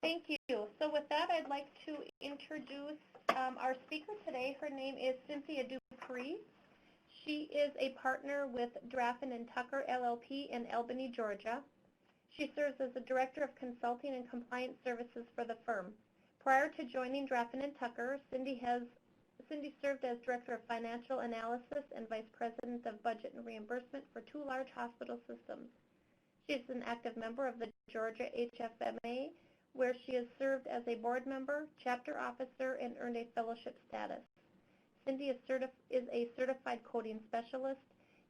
Thank you. So with that, I'd like to introduce our speaker today. Her name is Cynthia Dupree. She is a partner with Draffin and Tucker LLP in Albany, Georgia. She serves as the Director of Consulting and Compliance Services for the firm. Prior to joining Draffin and Tucker, Cindy served as Director of Financial Analysis and Vice President of Budget and Reimbursement for 2 large hospital systems. She is an active member of the Georgia HFMA, where she has served as a board member, chapter officer, and earned a fellowship status. Cindy is a certified coding specialist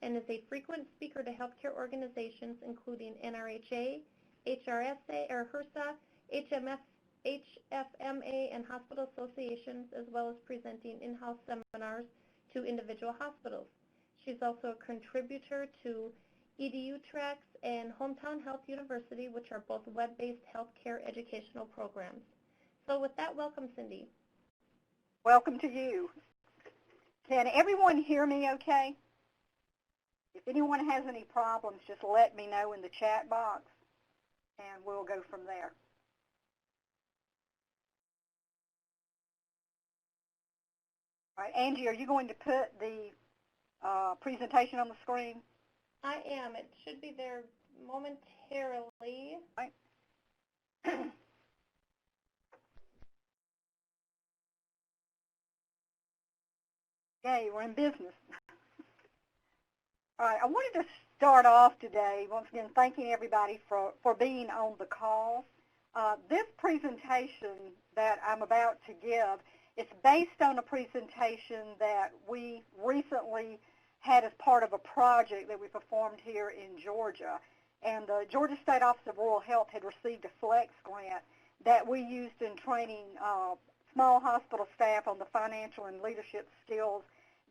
and is a frequent speaker to healthcare organizations including NRHA, HRSA, or HRSA, HFMA, and hospital associations, as well as presenting in-house seminars to individual hospitals. She's also a contributor to EDU Tracks and Hometown Health University, which are both web-based healthcare educational programs. So with that, welcome, Cindy. Welcome to you. Can everyone hear me okay? If anyone has any problems, just let me know in the chat box, and we'll go from there. All right, Angie, are you going to put the presentation on the screen? I am. It should be there momentarily. Right. Yay, we're in business. All right, I wanted to start off today, once again, thanking everybody for being on the call. This presentation that I'm about to give, it's based on a presentation that we recently had as part of a project that we performed here in Georgia. And the Georgia State Office of Rural Health had received a FLEX grant that we used in training small hospital staff on the financial and leadership skills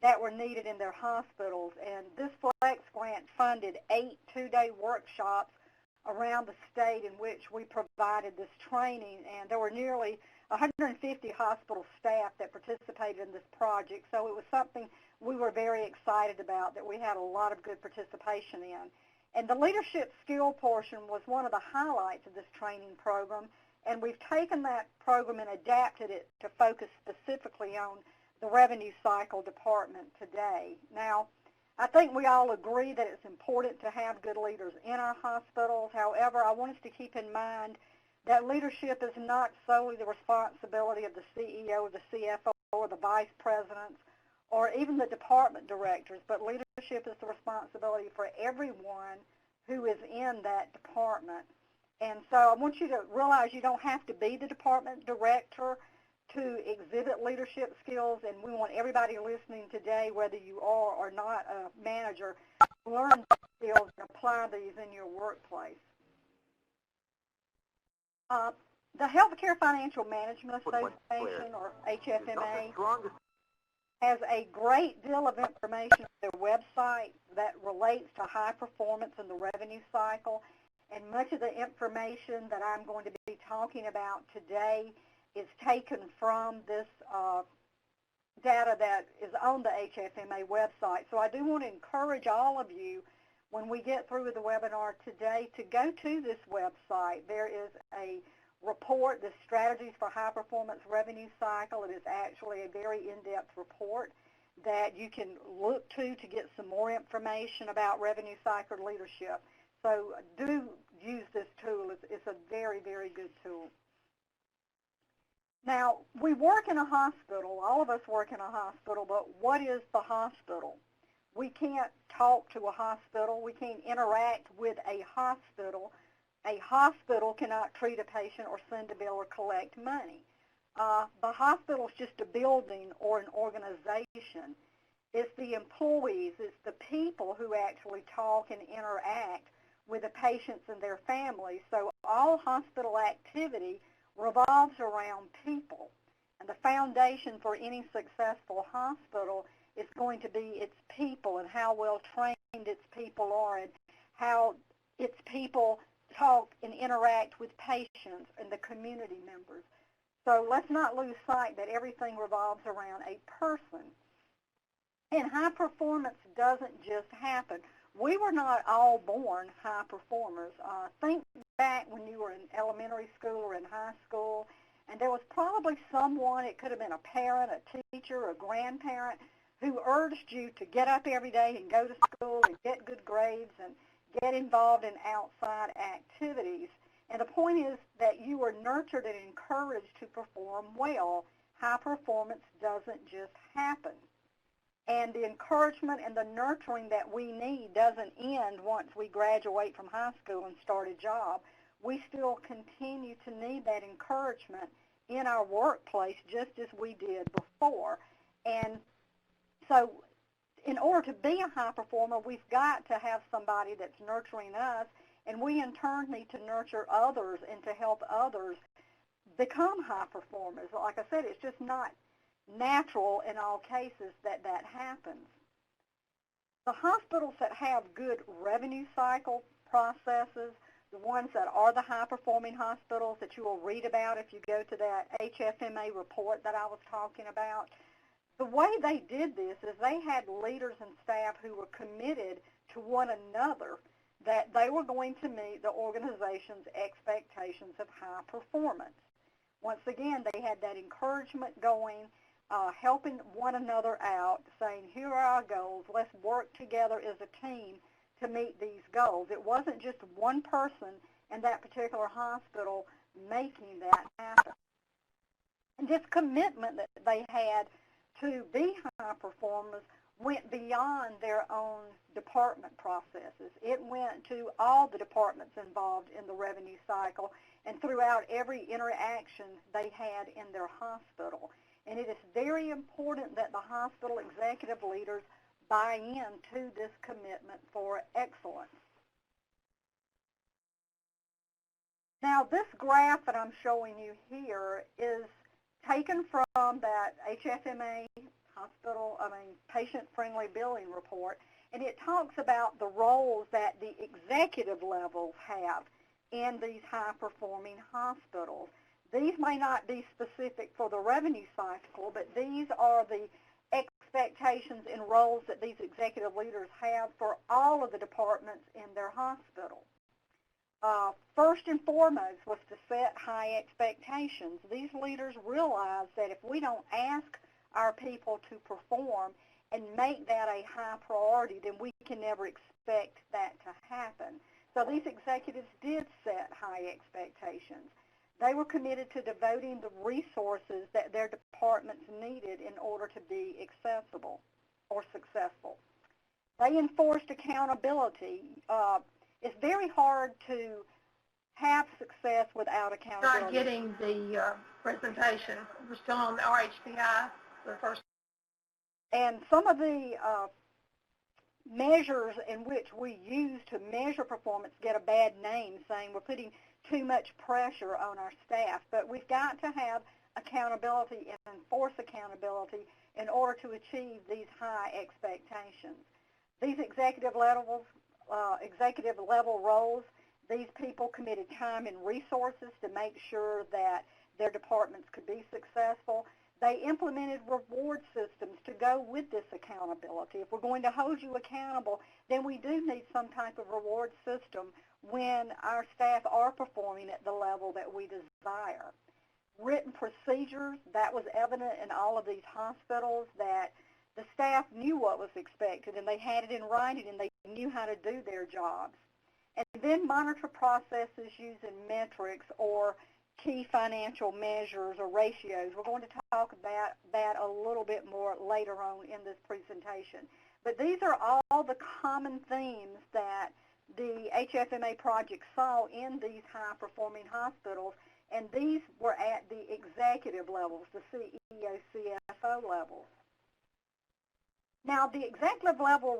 that were needed in their hospitals. And this FLEX grant funded 8 two-day workshops around the state in which we provided this training. And there were nearly 150 hospital staff that participated in this project. So it was something we were very excited about, that we had a lot of good participation in. And the leadership skill portion was one of the highlights of this training program. And we've taken that program and adapted it to focus specifically on the revenue cycle department today. Now, I think we all agree that it's important to have good leaders in our hospitals. However, I want us to keep in mind that leadership is not solely the responsibility of the CEO or the CFO or the vice presidents or even the department directors, but leadership is the responsibility for everyone who is in that department. And so I want you to realize you don't have to be the department director to exhibit leadership skills, and we want everybody listening today, whether you are or not a manager, to learn these skills and apply these in your workplace. The Healthcare Financial Management Association, or HFMA, has a great deal of information on their website that relates to high performance in the revenue cycle. And much of the information that I'm going to be talking about today is taken from this data that is on the HFMA website. So I do want to encourage all of you, when we get through with the webinar today, to go to this website. There is a report, the Strategies for High Performance Revenue Cycle. It is actually a very in-depth report that you can look to get some more information about revenue cycle leadership. So do use this tool. It's a very, very good tool. Now, we work in a hospital. All of us work in a hospital, but what is the hospital? We can't talk to a hospital. We can't interact with a hospital. A hospital cannot treat a patient or send a bill or collect money. The hospital is just a building or an organization. It's the employees, it's the people who actually talk and interact with the patients and their families. So all hospital activity revolves around people. And the foundation for any successful hospital is going to be its people and how well trained its people are and how its people talk and interact with patients and the community members. So let's not lose sight that everything revolves around a person. And high performance doesn't just happen. we were not all born high performers. Think back when you were in elementary school or in high school, and there was probably someone, it could have been a parent, a teacher, a grandparent, who urged you to get up every day and go to school and get good grades and get involved in outside activities. And the point is that you were nurtured and encouraged to perform well. High performance doesn't just happen. And the encouragement and the nurturing that we need doesn't end once we graduate from high school and start a job. We still continue to need that encouragement in our workplace just as we did before. And so in order to be a high performer, we've got to have somebody that's nurturing us, and we in turn need to nurture others and to help others become high performers. Like I said, it's just not natural in all cases that happens. The hospitals that have good revenue cycle processes, the ones that are the high-performing hospitals that you will read about if you go to that HFMA report that I was talking about, the way they did this is they had leaders and staff who were committed to one another that they were going to meet the organization's expectations of high performance. Once again, they had that encouragement going, helping one another out, saying, here are our goals, let's work together as a team to meet these goals. It wasn't just one person in that particular hospital making that happen. And this commitment that they had to be high performers went beyond their own department processes. It went to all the departments involved in the revenue cycle and throughout every interaction they had in their hospital. And it is very important that the hospital executive leaders buy into this commitment for excellence. Now, this graph that I'm showing you here is taken from that HFMA patient-friendly billing report, and it talks about the roles that the executive levels have in these high-performing hospitals. These may not be specific for the revenue cycle, but these are the expectations and roles that these executive leaders have for all of the departments in their hospital. First and foremost was to set high expectations. These leaders realize that if we don't ask our people to perform and make that a high priority, then we can never expect that to happen. So these executives did set high expectations. They were committed to devoting the resources that their departments needed in order to be accessible or successful. They enforced accountability. It's very hard to have success without accountability. Not getting the presentation. We're still on the RHPI, the first. And some of the measures in which we use to measure performance get a bad name, saying we're putting too much pressure on our staff. But we've got to have accountability and enforce accountability in order to achieve these high expectations. These executive level roles, these people committed time and resources to make sure that their departments could be successful. They implemented reward systems to go with this accountability. If we're going to hold you accountable, then we do need some type of reward system when our staff are performing at the level that we desire. Written procedures, that was evident in all of these hospitals, that the staff knew what was expected and they had it in writing and they knew how to do their jobs. And then monitor processes using metrics or key financial measures or ratios. We're going to talk about that a little bit more later on in this presentation. But these are all the common themes that the HFMA project saw in these high-performing hospitals, and these were at the executive levels, the CEO, CFO levels. Now, the executive level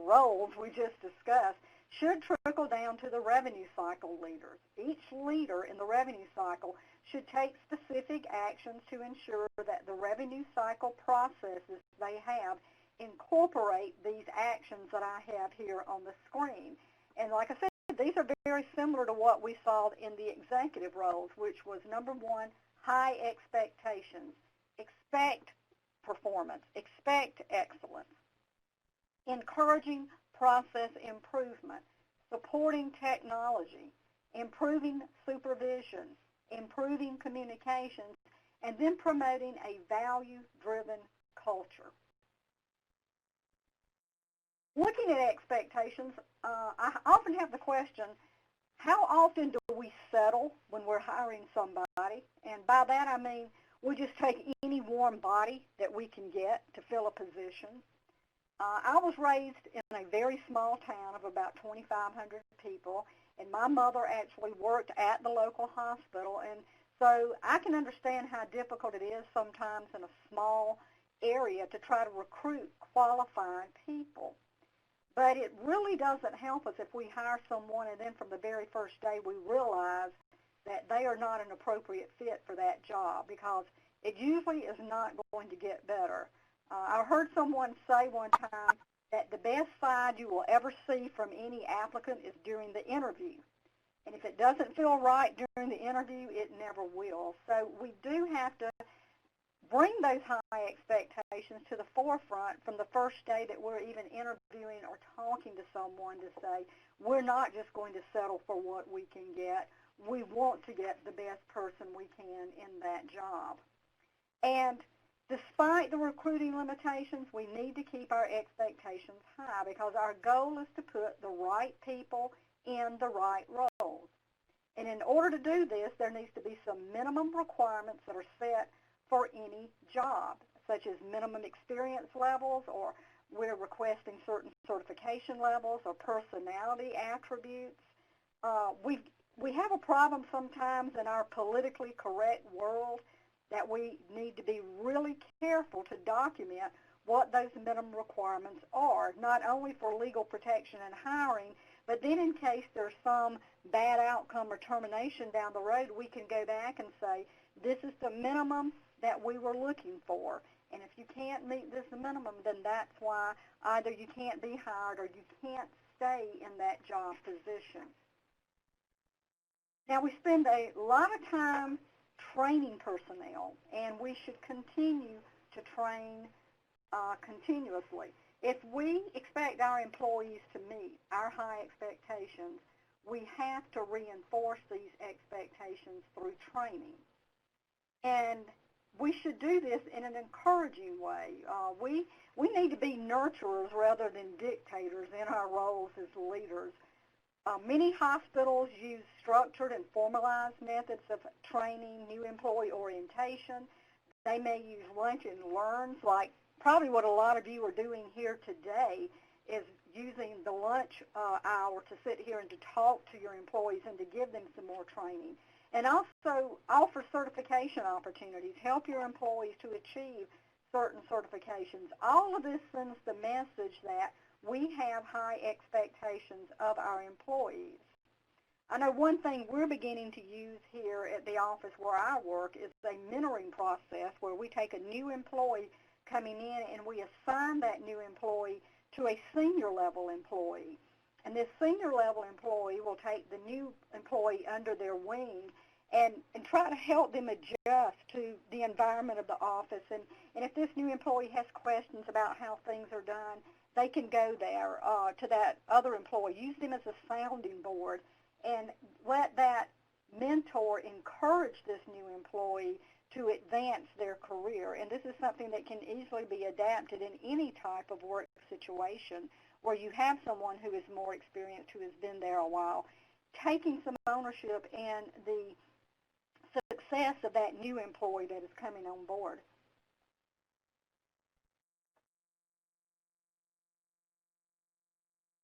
roles we just discussed should trickle down to the revenue cycle leaders. Each leader in the revenue cycle should take specific actions to ensure that the revenue cycle processes they have incorporate these actions that I have here on the screen. And like I said, these are very similar to what we saw in the executive roles, which was number one, high expectations. Expect performance. Expect excellence. encouraging process improvement, supporting technology, improving supervision, improving communications, and then promoting a value-driven culture. Looking at expectations, I often have the question, how often do we settle when we're hiring somebody? And by that I mean we just take any warm body that we can get to fill a position. I was raised in a very small town of about 2,500 people, and my mother actually worked at the local hospital, and so I can understand how difficult it is sometimes in a small area to try to recruit qualified people. But it really doesn't help us if we hire someone and then from the very first day we realize that they are not an appropriate fit for that job, because it usually is not going to get better. I heard someone say one time that the best side you will ever see from any applicant is during the interview. And if it doesn't feel right during the interview, it never will. So we do have to bring those high expectations to the forefront from the first day that we're even interviewing or talking to someone, to say, we're not just going to settle for what we can get. We want to get the best person we can in that job. And despite the recruiting limitations, we need to keep our expectations high, because our goal is to put the right people in the right roles. And in order to do this, there needs to be some minimum requirements that are set for any job, such as minimum experience levels, or we're requesting certain certification levels or personality attributes. We have a problem sometimes in our politically correct world that we need to be really careful to document what those minimum requirements are, not only for legal protection and hiring, but then in case there's some bad outcome or termination down the road, we can go back and say, this is the minimum that we were looking for. And if you can't meet this minimum, then that's why either you can't be hired or you can't stay in that job position. Now, we spend a lot of time training personnel, and we should continue to train continuously. If we expect our employees to meet our high expectations, we have to reinforce these expectations through training. And we should do this in an encouraging way. We need to be nurturers rather than dictators in our roles as leaders. Many hospitals use structured and formalized methods of training, new employee orientation. They may use lunch and learns, like probably what a lot of you are doing here today is using the lunch hour to sit here and to talk to your employees and to give them some more training. And also offer certification opportunities, help your employees to achieve certain certifications. All of this sends the message that we have high expectations of our employees. I know one thing we're beginning to use here at the office where I work is a mentoring process where we take a new employee coming in and we assign that new employee to a senior level employee. And this senior level employee will take the new employee under their wing and try to help them adjust to the environment of the office. And if this new employee has questions about how things are done, they can go there to that other employee, use them as a sounding board, and let that mentor encourage this new employee to advance their career. And this is something that can easily be adapted in any type of work situation where you have someone who is more experienced, who has been there a while, taking some ownership in the success of that new employee that is coming on board.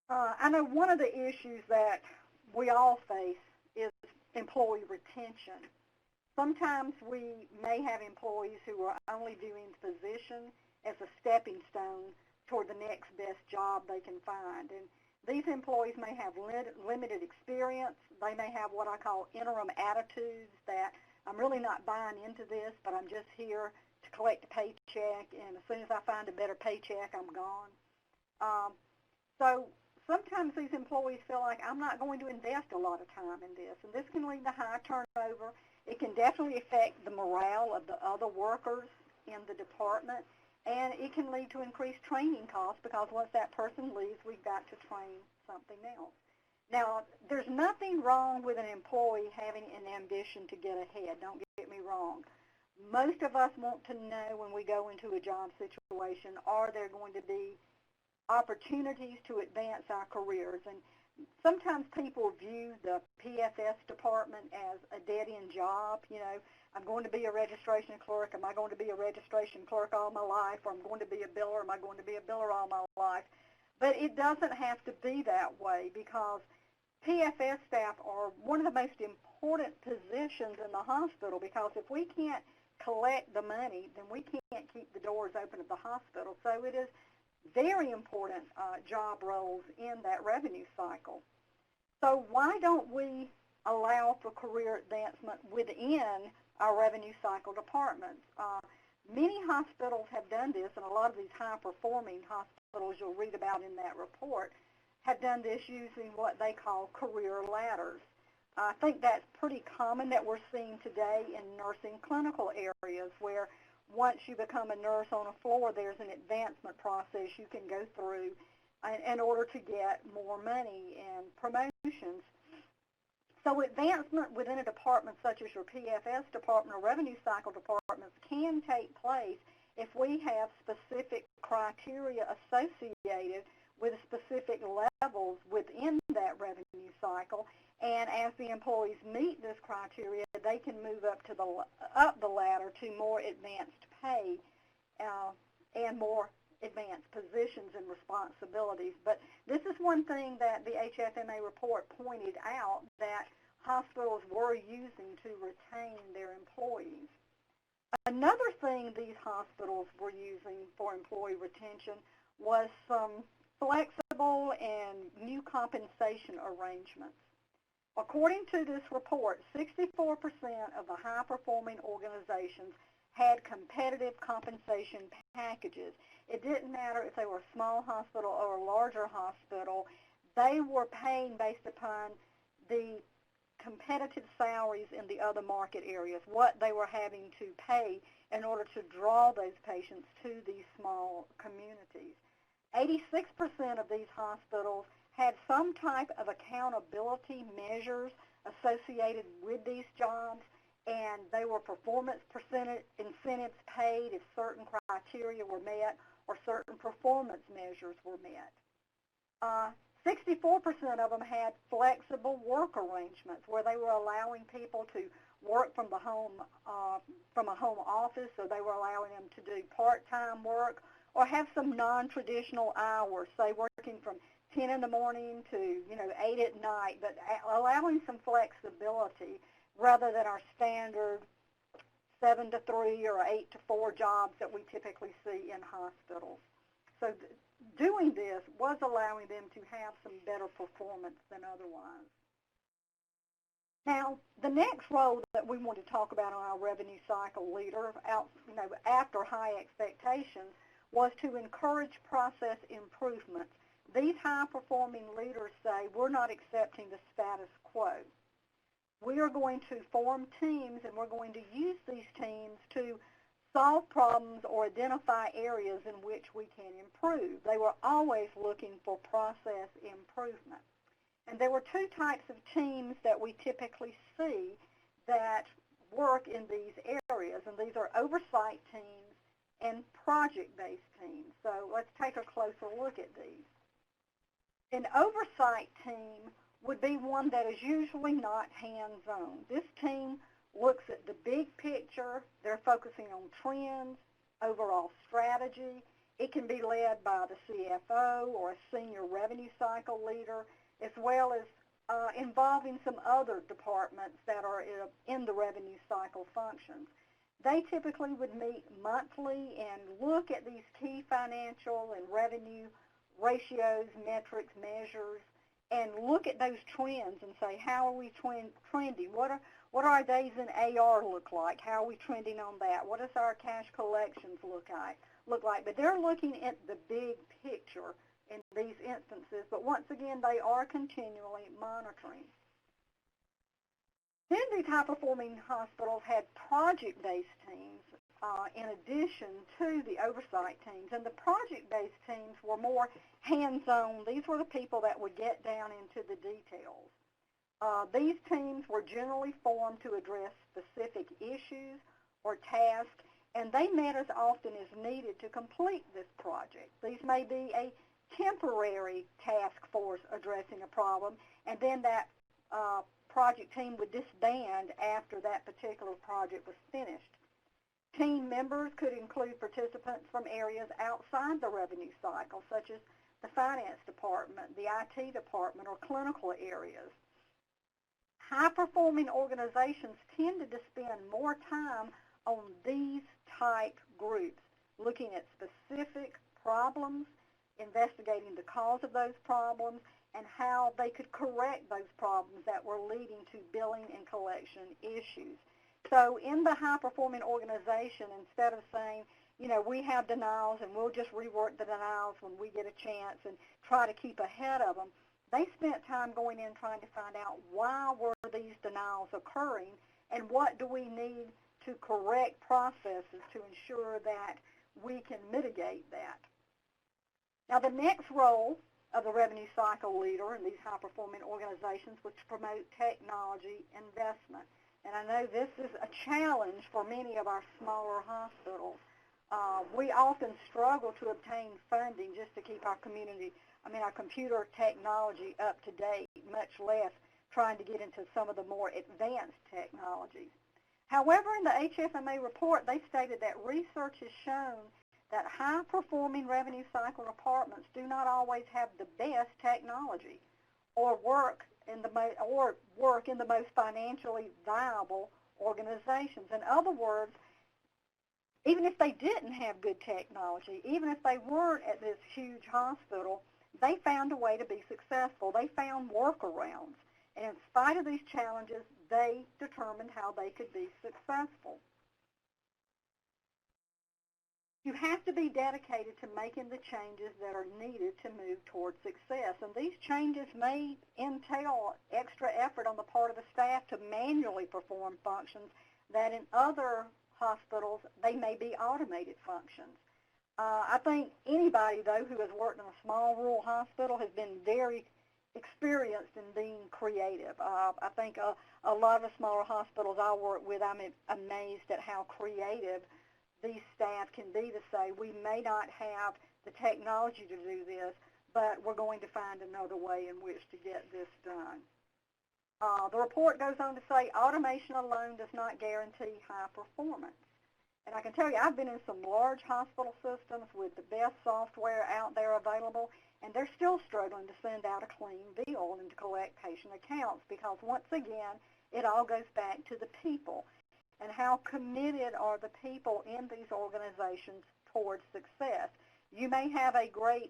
I know one of the issues that we all face is employee retention. Sometimes we may have employees who are only viewing the position as a stepping stone toward the next best job they can find. And these employees may have limited experience. They may have what I call interim attitudes, that I'm really not buying into this, but I'm just here to collect a paycheck, and as soon as I find a better paycheck, I'm gone. So sometimes these employees feel like I'm not going to invest a lot of time in this, and this can lead to high turnover. It can definitely affect the morale of the other workers in the department, And it can lead to increased training costs because once that person leaves, we've got to train something else. Now, there's nothing wrong with an employee having an ambition to get ahead. Don't get me wrong. Most of us want to know when we go into a job situation, are there going to be opportunities to advance our careers? And sometimes people view the PFS department as a dead-end job. You know, I'm going to be a registration clerk. Am I going to be a registration clerk all my life? Or I'm going to be a biller. Am I going to be a biller all my life? But it doesn't have to be that way, because PFS staff are one of the most important positions in the hospital, because if we can't collect the money, then we can't keep the doors open at the hospital. So it is very important job roles in that revenue cycle. So why don't we allow for career advancement within our revenue cycle departments? Many hospitals have done this, and a lot of these high-performing hospitals you'll read about in that report have done this using what they call career ladders. I think that's pretty common that we're seeing today in nursing clinical areas, where once you become a nurse on a floor, there's an advancement process you can go through in order to get more money and promotions. So advancement within a department such as your PFS department or revenue cycle departments can take place if we have specific criteria associated with specific levels within that revenue cycle. And as the employees meet this criteria, they can move up the ladder to more advanced pay and more advanced positions and responsibilities. But this is one thing that the HFMA report pointed out that hospitals were using to retain their employees. Another thing these hospitals were using for employee retention was some flexible and new compensation arrangements. According to this report, 64% of the high-performing organizations had competitive compensation packages. It didn't matter if they were a small hospital or a larger hospital. They were paying based upon the competitive salaries in the other market areas, what they were having to pay in order to draw those patients to these small communities. 86% of these hospitals had some type of accountability measures associated with these jobs, and they were performance incentives paid if certain criteria were met or certain performance measures were met. 64% of them had flexible work arrangements where they were allowing people to work from a home office, so they were allowing them to do part-time work or have some non-traditional hours, say working from 10 in the morning to 8 at night, but allowing some flexibility rather than our standard 7 to 3 or 8 to 4 jobs that we typically see in hospitals. So doing this was allowing them to have some better performance than otherwise. Now, the next role that we want to talk about on our revenue cycle leader, after high expectations, was to encourage process improvements. These high-performing leaders say, we're not accepting the status quo. We are going to form teams, and we're going to use these teams to solve problems or identify areas in which we can improve. They were always looking for process improvement. And there were two types of teams that we typically see that work in these areas, and these are oversight teams and project-based teams. So let's take a closer look at these. An oversight team would be one that is usually not hands-on. This team looks at the big picture. They're focusing on trends, overall strategy. It can be led by the CFO or a senior revenue cycle leader, as well as involving some other departments that are in the revenue cycle functions. They typically would meet monthly and look at these key financial and revenue ratios, metrics, measures, and look at those trends and say, how are we trending? What are our days in AR look like? How are we trending on that? What does our cash collections look like? But they're looking at the big picture in these instances, but once again, they are continually monitoring. Then these high-performing hospitals had project-based teams in addition to the oversight teams. And the project-based teams were more hands-on. These were the people that would get down into the details. These teams were generally formed to address specific issues or tasks, and they met as often as needed to complete this project. These may be a temporary task force addressing a problem, and then that project team would disband after that particular project was finished. Team members could include participants from areas outside the revenue cycle, such as the finance department, the IT department, or clinical areas. High-performing organizations tended to spend more time on these type groups, looking at specific problems, investigating the cause of those problems, and how they could correct those problems that were leading to billing and collection issues. So in the high-performing organization, instead of saying, you know, we have denials and we'll just rework the denials when we get a chance and try to keep ahead of them, they spent time going in trying to find out why were these denials occurring and what do we need to correct processes to ensure that we can mitigate that. Now, the next role of the revenue cycle leader in these high-performing organizations was to promote technology investment. And I know this is a challenge for many of our smaller hospitals. We often struggle to obtain funding just to keep our our computer technology up to date, much less trying to get into some of the more advanced technologies. However, in the HFMA report, they stated that research has shown that high-performing revenue cycle departments do not always have the best technology or work in the most financially viable organizations. In other words, even if they didn't have good technology, even if they weren't at this huge hospital, they found a way to be successful. They found workarounds. And in spite of these challenges, they determined how they could be successful. You have to be dedicated to making the changes that are needed to move towards success. And these changes may entail extra effort on the part of the staff to manually perform functions that in other hospitals, they may be automated functions. I think anybody, though, who has worked in a small rural hospital has been very experienced in being creative. I think a lot of the smaller hospitals I work with, I'm amazed at how creative these staff can be to say, we may not have the technology to do this, but we're going to find another way in which to get this done. The report goes on to say automation alone does not guarantee high performance. And I can tell you, I've been in some large hospital systems with the best software out there available, and they're still struggling to send out a clean bill and to collect patient accounts because, once again, it all goes back to the people and how committed are the people in these organizations towards success. You may have a great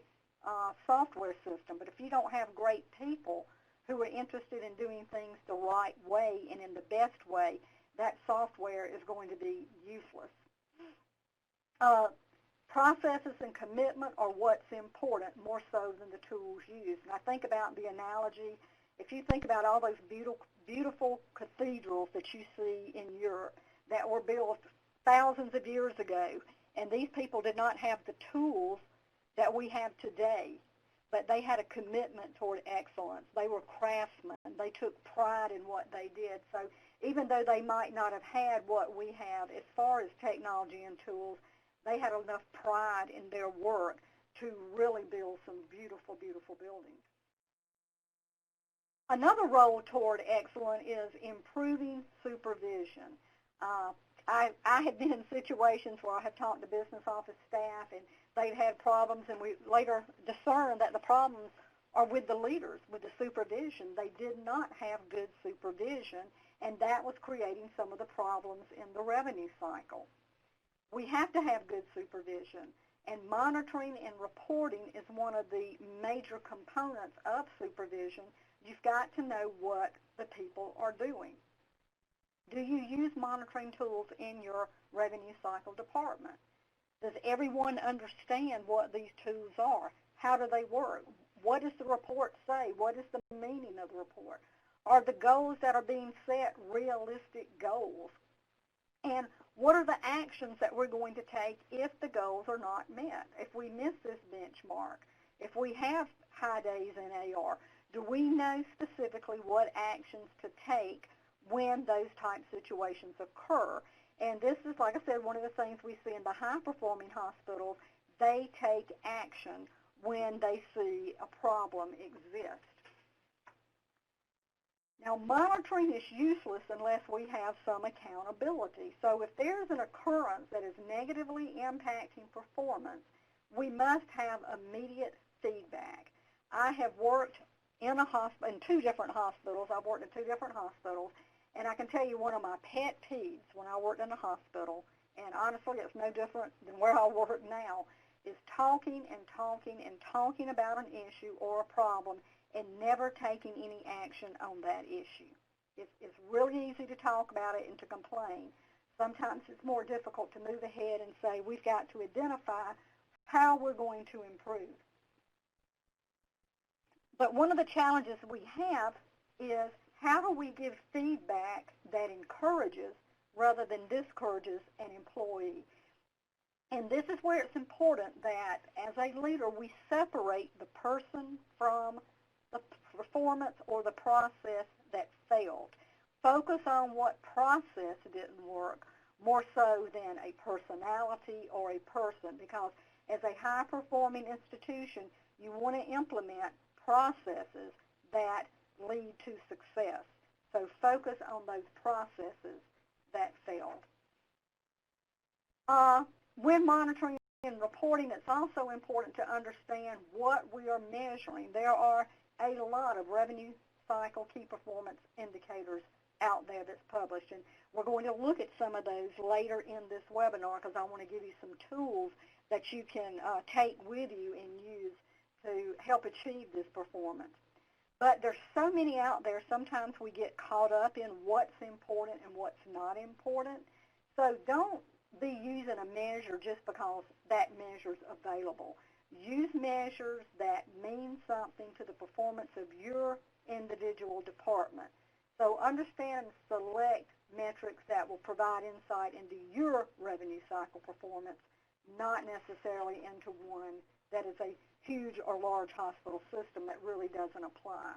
software system, but if you don't have great people who are interested in doing things the right way and in the best way, that software is going to be useless. Processes and commitment are what's important, more so than the tools used. And I think about the analogy, if you think about all those beautiful cathedrals that you see in Europe that were built thousands of years ago, and these people did not have the tools that we have today, but they had a commitment toward excellence. They were craftsmen. They took pride in what they did. So even though they might not have had what we have as far as technology and tools, they had enough pride in their work to really build some beautiful, beautiful buildings. Another role toward excellence is improving supervision. I have been in situations where I have talked to business office staff and they've had problems, and we later discerned that the problems are with the leaders, with the supervision. They did not have good supervision, and that was creating some of the problems in the revenue cycle. We have to have good supervision, and monitoring and reporting is one of the major components of supervision. You've got to know what the people are doing. Do you use monitoring tools in your revenue cycle department? Does everyone understand what these tools are? How do they work? What does the report say? What is the meaning of the report? Are the goals that are being set realistic goals? And what are the actions that we're going to take if the goals are not met? If we miss this benchmark, if we have high days in AR, do we know specifically what actions to take when those type situations occur? And this is, like I said, one of the things we see in the high-performing hospitals. They take action when they see a problem exist. Now, monitoring is useless unless we have some accountability. So if there's an occurrence that is negatively impacting performance, we must have immediate feedback. I have worked in two different hospitals. I've worked in two different hospitals, and I can tell you one of my pet peeves when I worked in a hospital, and honestly it's no different than where I work now, is talking and talking and talking about an issue or a problem and never taking any action on that issue. It's really easy to talk about it and to complain. Sometimes it's more difficult to move ahead and say we've got to identify how we're going to improve. But one of the challenges we have is how do we give feedback that encourages rather than discourages an employee? And this is where it's important that as a leader we separate the person from the performance or the process that failed. Focus on what process didn't work more so than a personality or a person, because as a high-performing institution, you want to implement processes that lead to success. So focus on those processes that failed. When monitoring and reporting, it's also important to understand what we are measuring. There are a lot of revenue cycle key performance indicators out there that's published, and we're going to look at some of those later in this webinar because I want to give you some tools that you can take with you and use to help achieve this performance. But there's so many out there, sometimes we get caught up in what's important and what's not important. So don't be using a measure just because that measure's available. Use measures that mean something to the performance of your individual department. So understand and select metrics that will provide insight into your revenue cycle performance, not necessarily into one that is a huge or large hospital system that really doesn't apply.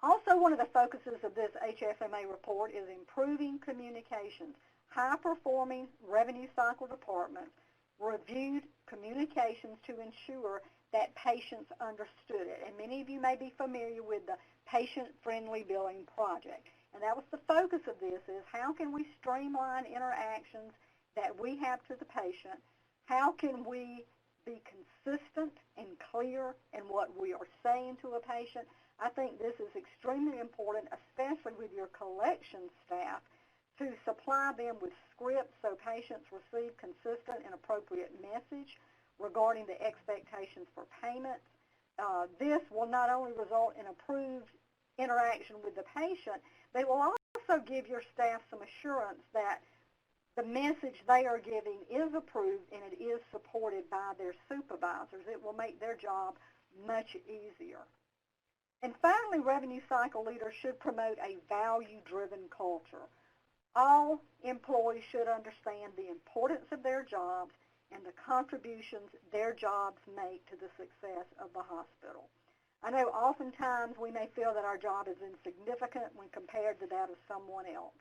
Also, one of the focuses of this HFMA report is improving communications. High-performing revenue cycle departments reviewed communications to ensure that patients understood it. And many of you may be familiar with the patient-friendly billing project. And that was the focus of this, is how can we streamline interactions that we have to the patient? How can we be consistent and clear in what we are saying to a patient? I think this is extremely important, especially with your collection staff, to supply them with scripts so patients receive consistent and appropriate message regarding the expectations for payment. This will not only result in improved interaction with the patient, they will also give your staff some assurance that the message they are giving is approved and it is supported by their supervisors. It will make their job much easier. And finally, revenue cycle leaders should promote a value-driven culture. All employees should understand the importance of their jobs and the contributions their jobs make to the success of the hospital. I know oftentimes we may feel that our job is insignificant when compared to that of someone else.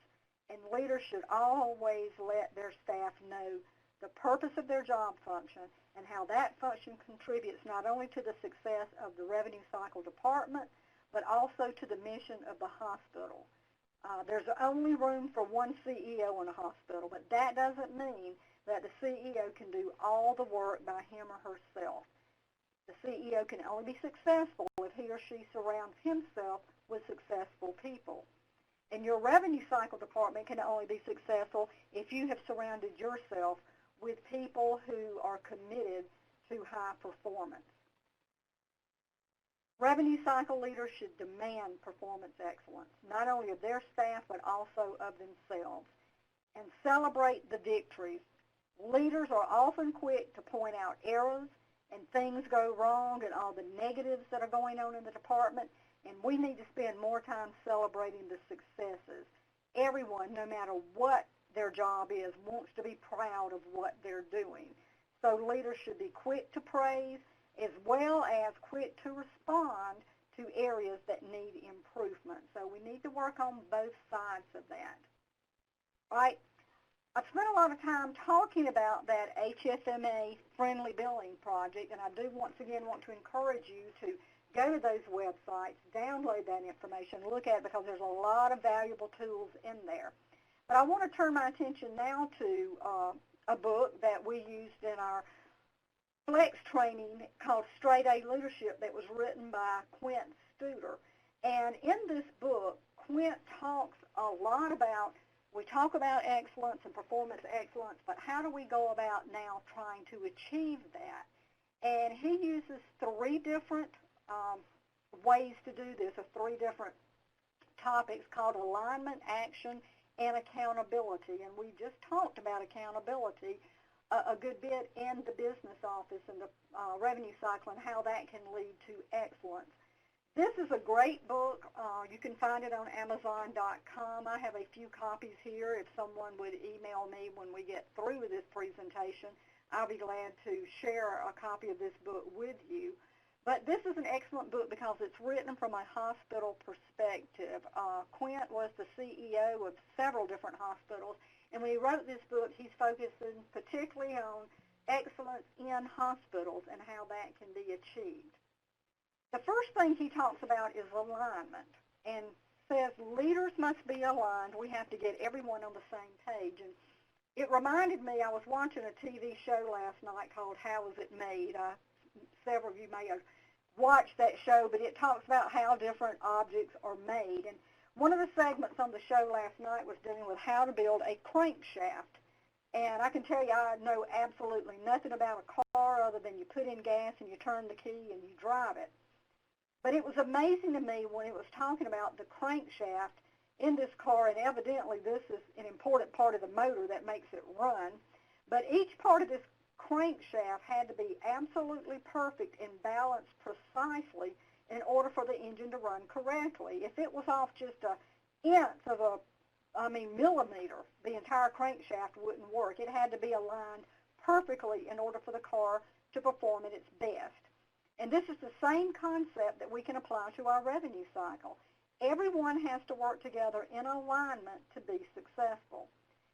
And leaders should always let their staff know the purpose of their job function and how that function contributes not only to the success of the revenue cycle department, but also to the mission of the hospital. There's only room for one CEO in a hospital, but that doesn't mean that the CEO can do all the work by him or herself. The CEO can only be successful if he or she surrounds himself with successful people. And your revenue cycle department can only be successful if you have surrounded yourself with people who are committed to high performance. Revenue cycle leaders should demand performance excellence, not only of their staff, but also of themselves, and celebrate the victories. Leaders are often quick to point out errors and things go wrong and all the negatives that are going on in the department. And we need to spend more time celebrating the successes. Everyone, no matter what their job is, wants to be proud of what they're doing. So leaders should be quick to praise as well as quick to respond to areas that need improvement. So we need to work on both sides of that. All right? I've spent a lot of time talking about that HFMA friendly billing project, and I do once again want to encourage you to go to those websites, download that information, look at it, because there's a lot of valuable tools in there. But I want to turn my attention now to a book that we used in our Flex training called Straight A Leadership that was written by Quint Studer. And in this book, Quint talks a lot about, we talk about excellence and performance excellence, but how do we go about now trying to achieve that? And he uses three different ways to do this, or three different topics called alignment, action, and accountability. And we just talked about accountability a good bit in the business office and the revenue cycle and how that can lead to excellence. This is a great book. You can find it on Amazon.com. I have a few copies here. If someone would email me when we get through with this presentation, I'll be glad to share a copy of this book with you. But this is an excellent book because it's written from a hospital perspective. Quint was the CEO of several different hospitals, and when he wrote this book, he's focusing particularly on excellence in hospitals and how that can be achieved. The first thing he talks about is alignment, and says leaders must be aligned. We have to get everyone on the same page. And it reminded me, I was watching a TV show last night called How Was It Made? Several of you may have watched that show, but it talks about how different objects are made. And one of the segments on the show last night was dealing with how to build a crankshaft. And I can tell you, I know absolutely nothing about a car other than you put in gas and you turn the key and you drive it. But it was amazing to me when it was talking about the crankshaft in this car, and evidently this is an important part of the motor that makes it run. But each part of this crankshaft had to be absolutely perfect and balanced precisely in order for the engine to run correctly. If it was off just an inch of millimeter, the entire crankshaft wouldn't work. It had to be aligned perfectly in order for the car to perform at its best. And this is the same concept that we can apply to our revenue cycle. Everyone has to work together in alignment to be successful.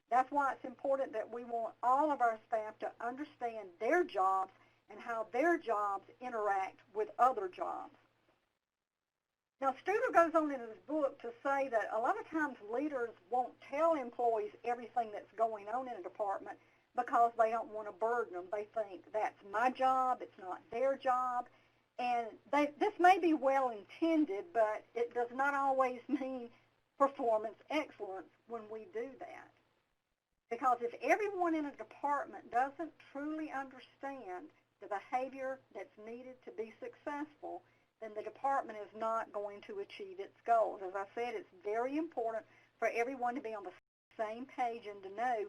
That's why it's important that we want all of our staff to understand their jobs and how their jobs interact with other jobs. Now, Studer goes on in his book to say that a lot of times leaders won't tell employees everything that's going on in a department because they don't want to burden them. They think, that's my job, it's not their job. And this may be well-intended, but it does not always mean performance excellence when we do that. Because if everyone in a department doesn't truly understand the behavior that's needed to be successful, then the department is not going to achieve its goals. As I said, it's very important for everyone to be on the same page and to know,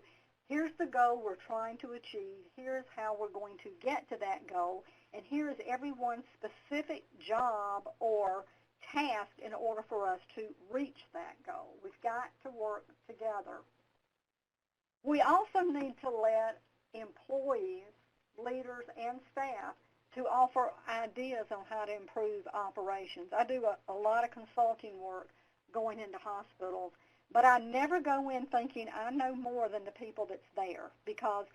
here's the goal we're trying to achieve, here's how we're going to get to that goal, and here's everyone's specific job or task in order for us to reach that goal. We've got to work together. We also need to let employees, leaders, and staff to offer ideas on how to improve operations. I do a lot of consulting work going into hospitals, but I never go in thinking I know more than the people that's there, because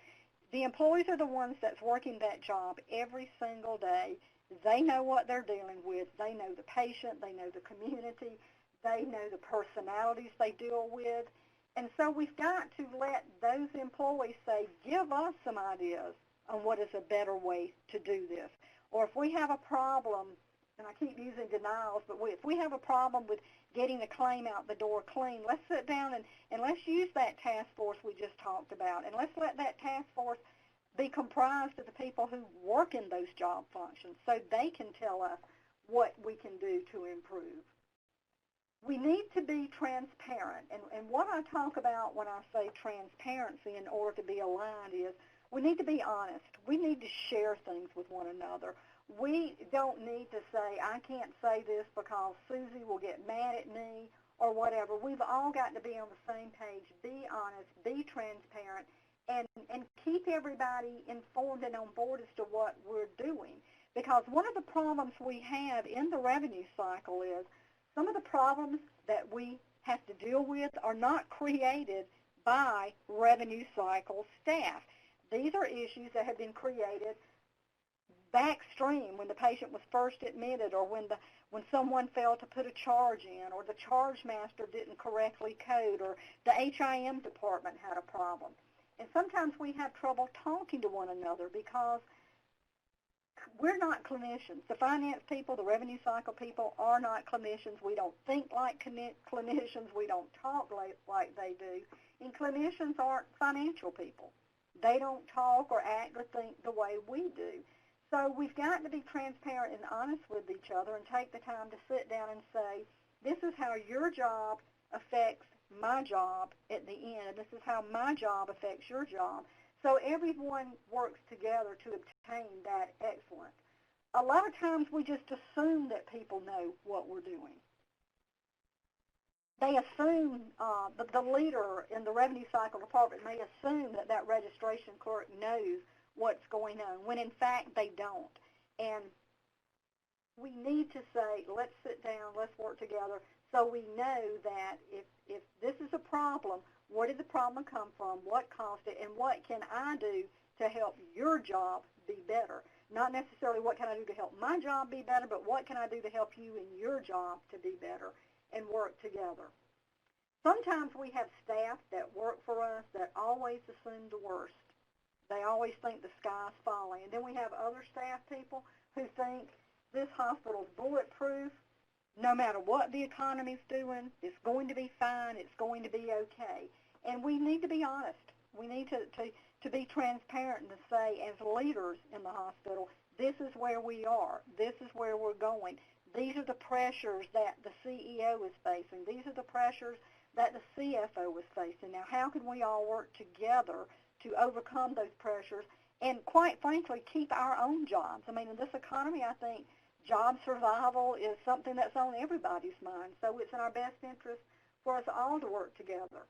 the employees are the ones that's working that job every single day. They know what they're dealing with. They know the patient. They know the community. They know the personalities they deal with. And so we've got to let those employees say, give us some ideas on what is a better way to do this. Or if we have a problem, and I keep using denials, but if we have a problem with getting a claim out the door clean, let's sit down and let's use that task force we just talked about, and let's let that task force be comprised of the people who work in those job functions so they can tell us what we can do to improve. We need to be transparent, and what I talk about when I say transparency in order to be aligned is we need to be honest. We need to share things with one another. We don't need to say, I can't say this because Susie will get mad at me or whatever. We've all got to be on the same page, be honest, be transparent, and keep everybody informed and on board as to what we're doing. Because one of the problems we have in the revenue cycle is some of the problems that we have to deal with are not created by revenue cycle staff. These are issues that have been created backstream when the patient was first admitted, or when someone failed to put a charge in, or the charge master didn't correctly code, or the HIM department had a problem. And sometimes we have trouble talking to one another because we're not clinicians. The finance people, the revenue cycle people are not clinicians. We don't think like clinicians. We don't talk like they do. And clinicians aren't financial people. They don't talk or act or think the way we do. So we've got to be transparent and honest with each other and take the time to sit down and say, this is how your job affects my job at the end, and this is how my job affects your job. So everyone works together to obtain that excellence. A lot of times we just assume that people know what we're doing. They assume, the leader in the revenue cycle department may assume that that registration clerk knows what's going on, when in fact they don't. And we need to say, let's sit down, let's work together, so we know that if this is a problem, where did the problem come from, what caused it, and what can I do to help your job be better? Not necessarily what can I do to help my job be better, but what can I do to help you in your job to be better, and work together. Sometimes we have staff that work for us that always assume the worst. They always think the sky's falling. And then we have other staff people who think this hospital's bulletproof. No matter what the economy's doing, it's going to be fine. It's going to be okay. And we need to be honest. We need to be transparent and to say, as leaders in the hospital, this is where we are. This is where we're going. These are the pressures that the CEO is facing. These are the pressures that the CFO is facing. Now, how can we all work together to overcome those pressures and, quite frankly, keep our own jobs? I mean, in this economy, I think job survival is something that's on everybody's mind. So it's in our best interest for us all to work together.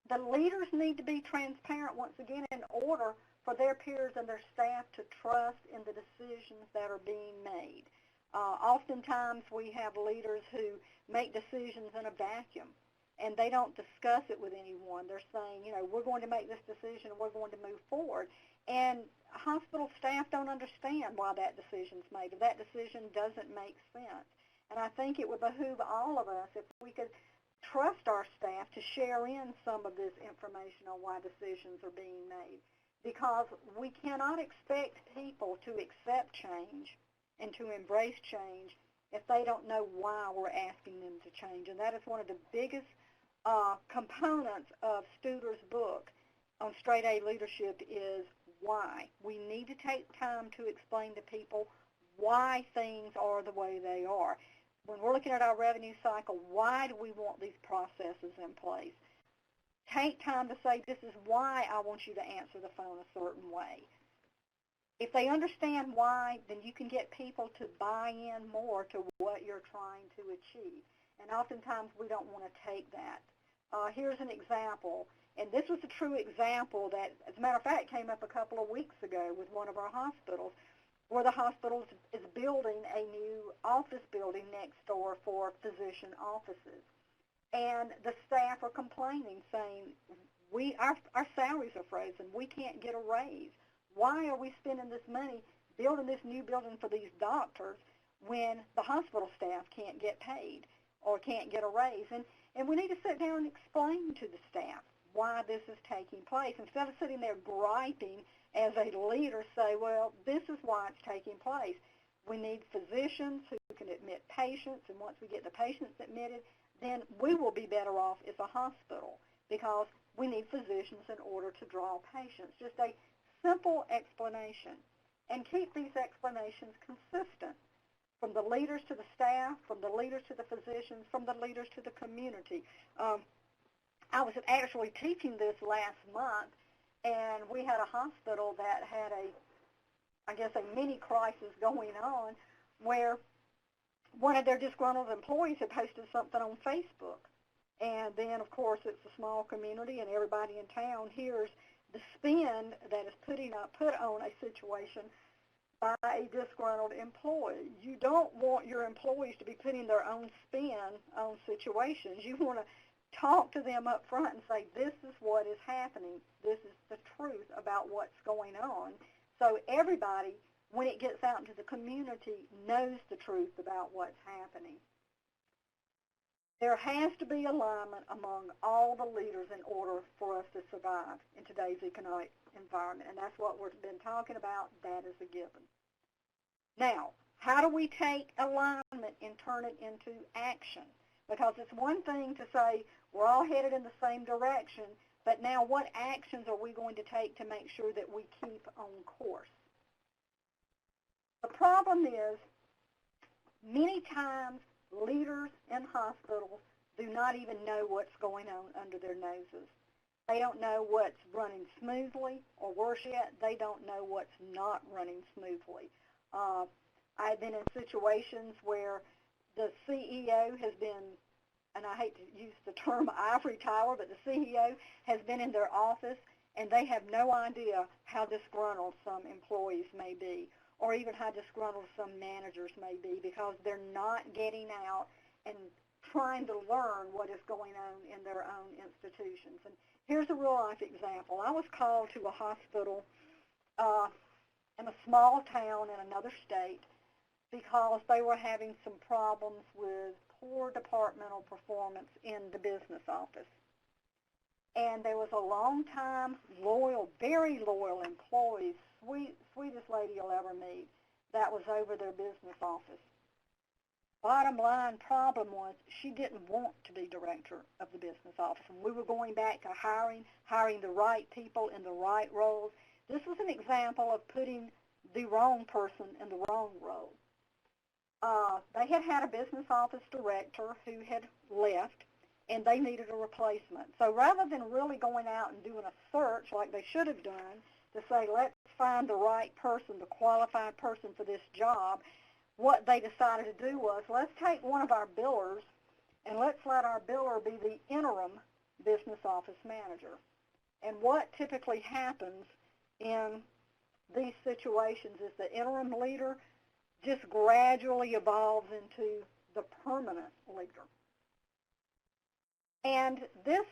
The leaders need to be transparent, once again, in order for their peers and their staff to trust in the decisions that are being made. Oftentimes we have leaders who make decisions in a vacuum, and they don't discuss it with anyone. They're saying, you know, we're going to make this decision and we're going to move forward. And hospital staff don't understand why that decision's made, or that decision doesn't make sense. And I think it would behoove all of us if we could trust our staff to share in some of this information on why decisions are being made, because we cannot expect people to accept change and to embrace change if they don't know why we're asking them to change. And that is one of the biggest components of Studer's book on straight A leadership is why. We need to take time to explain to people why things are the way they are. When we're looking at our revenue cycle, why do we want these processes in place? Take time to say, this is why I want you to answer the phone a certain way. If they understand why, then you can get people to buy in more to what you're trying to achieve. And oftentimes we don't want to take that. Here's an example, and this was a true example that, as a matter of fact, came up a couple of weeks ago with one of our hospitals, where the hospital is building a new office building next door for physician offices. And the staff are complaining, saying, our salaries are frozen. We can't get a raise. Why are we spending this money building this new building for these doctors when the hospital staff can't get paid or can't get a raise? And we need to sit down and explain to the staff why this is taking place. Instead of sitting there griping as a leader, say, well, this is why it's taking place. We need physicians who can admit patients, and once we get the patients admitted, then we will be better off as a hospital, because we need physicians in order to draw patients. Just a simple explanation, and keep these explanations consistent from the leaders to the staff, from the leaders to the physicians, from the leaders to the community. I was actually teaching this last month, and we had a hospital that had I guess, a mini crisis going on where one of their disgruntled employees had posted something on Facebook. And then, of course, it's a small community, and everybody in town hears the spin that is put on a situation by a disgruntled employee. You don't want your employees to be putting their own spin on situations. You want to talk to them up front and say, this is what is happening. This is the truth about what's going on. So everybody, when it gets out into the community, knows the truth about what's happening. There has to be alignment among all the leaders in order for us to survive in today's economic environment, and that's what we've been talking about. That is a given. Now, how do we take alignment and turn it into action? Because it's one thing to say we're all headed in the same direction, but now what actions are we going to take to make sure that we keep on course? The problem is many times leaders in hospitals do not even know what's going on under their noses. They don't know what's running smoothly, or worse yet, they don't know what's not running smoothly. I've been in situations where the CEO has been, and I hate to use the term ivory tower, but the CEO has been in their office and they have no idea how disgruntled some employees may be, or even how disgruntled some managers may be, because they're not getting out and trying to learn what is going on in their own institutions. And here's a real-life example. I was called to a hospital in a small town in another state because they were having some problems with poor departmental performance in the business office. And there was a long-time, loyal, very loyal employee, sweetest lady you'll ever meet, that was over their business office. Bottom line problem was she didn't want to be director of the business office. And we were going back to hiring the right people in the right roles. This was an example of putting the wrong person in the wrong role. They had had a business office director who had left, and they needed a replacement. So rather than really going out and doing a search like they should have done to say, let's find the right person, the qualified person for this job, what they decided to do was, let's take one of our billers and let's let our biller be the interim business office manager. And what typically happens in these situations is the interim leader just gradually evolves into the permanent leader. And this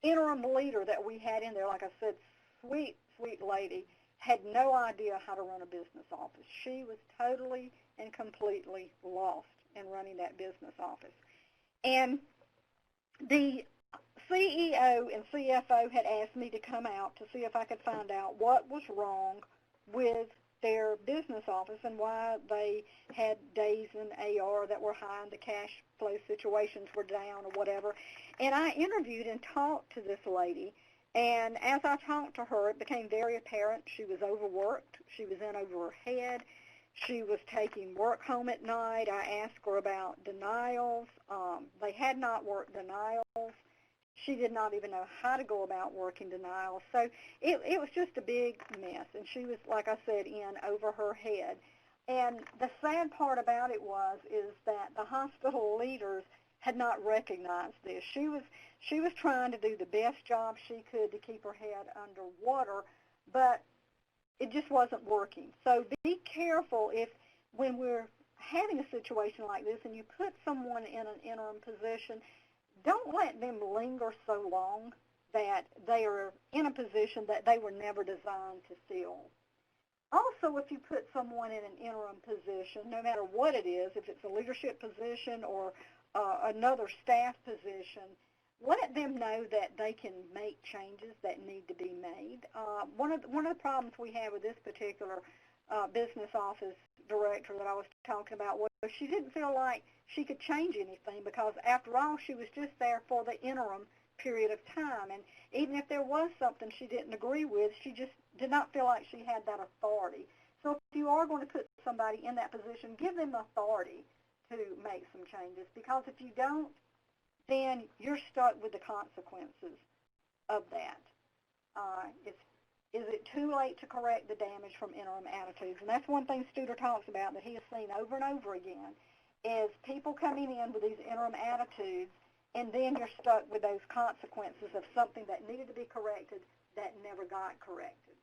interim leader that we had in there, like I said, sweet, sweet lady, had no idea how to run a business office. She was totally and completely lost in running that business office. And the CEO and CFO had asked me to come out to see if I could find out what was wrong with their business office and why they had days in AR that were high and the cash flow situations were down or whatever. And I interviewed and talked to this lady, and as I talked to her, it became very apparent she was overworked. She was in over her head. She was taking work home at night. I asked her about denials. They had not worked denials. She did not even know how to go about working denials. So it was just a big mess, and she was, like I said, in over her head. And the sad part about it is that the hospital leaders had not recognized this. She was trying to do the best job she could to keep her head under water, but it just wasn't working. So be careful if, when we're having a situation like this and you put someone in an interim position, don't let them linger so long that they are in a position that they were never designed to fill. Also, if you put someone in an interim position, no matter what it is, if it's a leadership position or another staff position, let them know that they can make changes that need to be made. One of the problems we have with this particular business office director that I was talking about was she didn't feel like she could change anything, because after all, she was just there for the interim period of time. And even if there was something she didn't agree with, she just did not feel like she had that authority. So if you are going to put somebody in that position, give them authority to make some changes, because if you don't, then you're stuck with the consequences of that. It's Is it too late to correct the damage from interim attitudes? And that's one thing Studer talks about that he has seen over and over again, is people coming in with these interim attitudes, and then you're stuck with those consequences of something that needed to be corrected that never got corrected.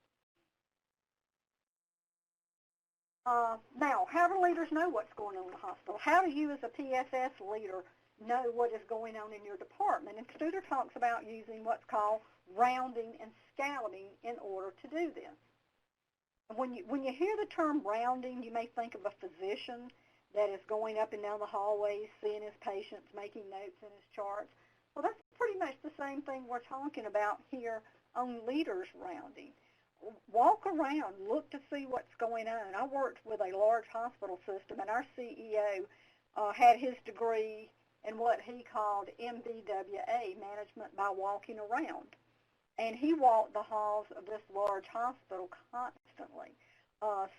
Now, how do leaders know what's going on in the hospital? How do you as a PFS leader know what is going on in your department? And Studer talks about using what's called rounding and scouting in order to do this. And when you hear the term rounding, you may think of a physician that is going up and down the hallways, seeing his patients, making notes in his charts. Well, that's pretty much the same thing we're talking about here on leaders rounding. Walk around, look to see what's going on. I worked with a large hospital system, and our CEO had his degree in what he called MBWA, Management by Walking Around. And he walked the halls of this large hospital constantly.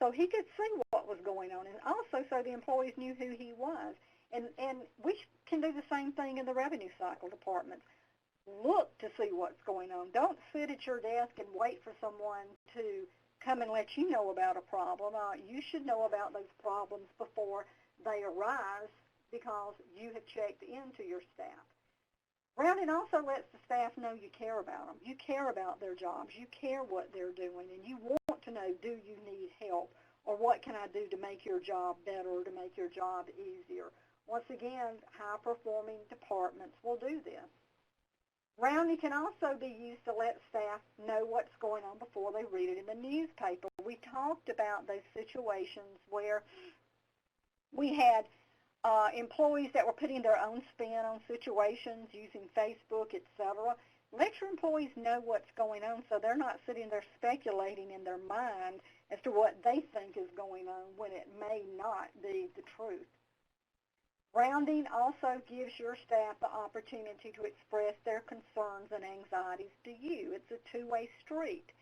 So he could see what was going on, and also so the employees knew who he was. And we can do the same thing in the revenue cycle departments. Look to see what's going on. Don't sit at your desk and wait for someone to come and let you know about a problem. You should know about those problems before they arise because you have checked into your staff. Rounding also lets the staff know you care about them. You care about their jobs. You care what they're doing, and you want to know, do you need help, or what can I do to make your job better or to make your job easier? Once again, high-performing departments will do this. Rounding can also be used to let staff know what's going on before they read it in the newspaper. We talked about those situations where we had employees that were putting their own spin on situations using Facebook, etc. Let your employees know what's going on so they're not sitting there speculating in their mind as to what they think is going on when it may not be the truth. Rounding also gives your staff the opportunity to express their concerns and anxieties to you. It's a two-way street.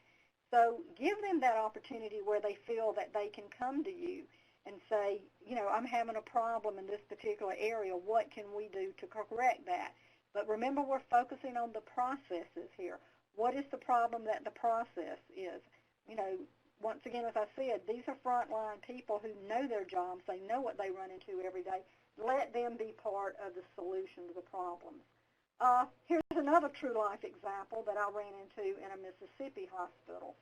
So give them that opportunity where they feel that they can come to you and say, you know, I'm having a problem in this particular area. What can we do to correct that? But remember, we're focusing on the processes here. What is the problem that the process is? You know, once again, as I said, these are frontline people who know their jobs. They know what they run into every day. Let them be part of the solution to the problems. Here's another true life example that I ran into in a Mississippi hospital.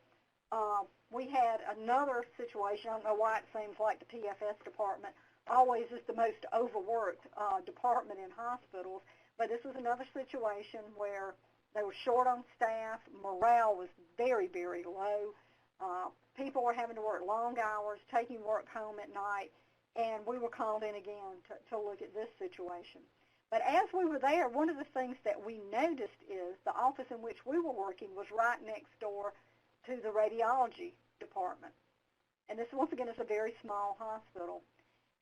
We had another situation. I don't know why it seems like the PFS department always is the most overworked department in hospitals, but this was another situation where they were short on staff. Morale was very, very low. People were having to work long hours, taking work home at night, and we were called in again to look at this situation. But as we were there, one of the things that we noticed is the office in which we were working was right next door to the radiology department. And this, once again, is a very small hospital.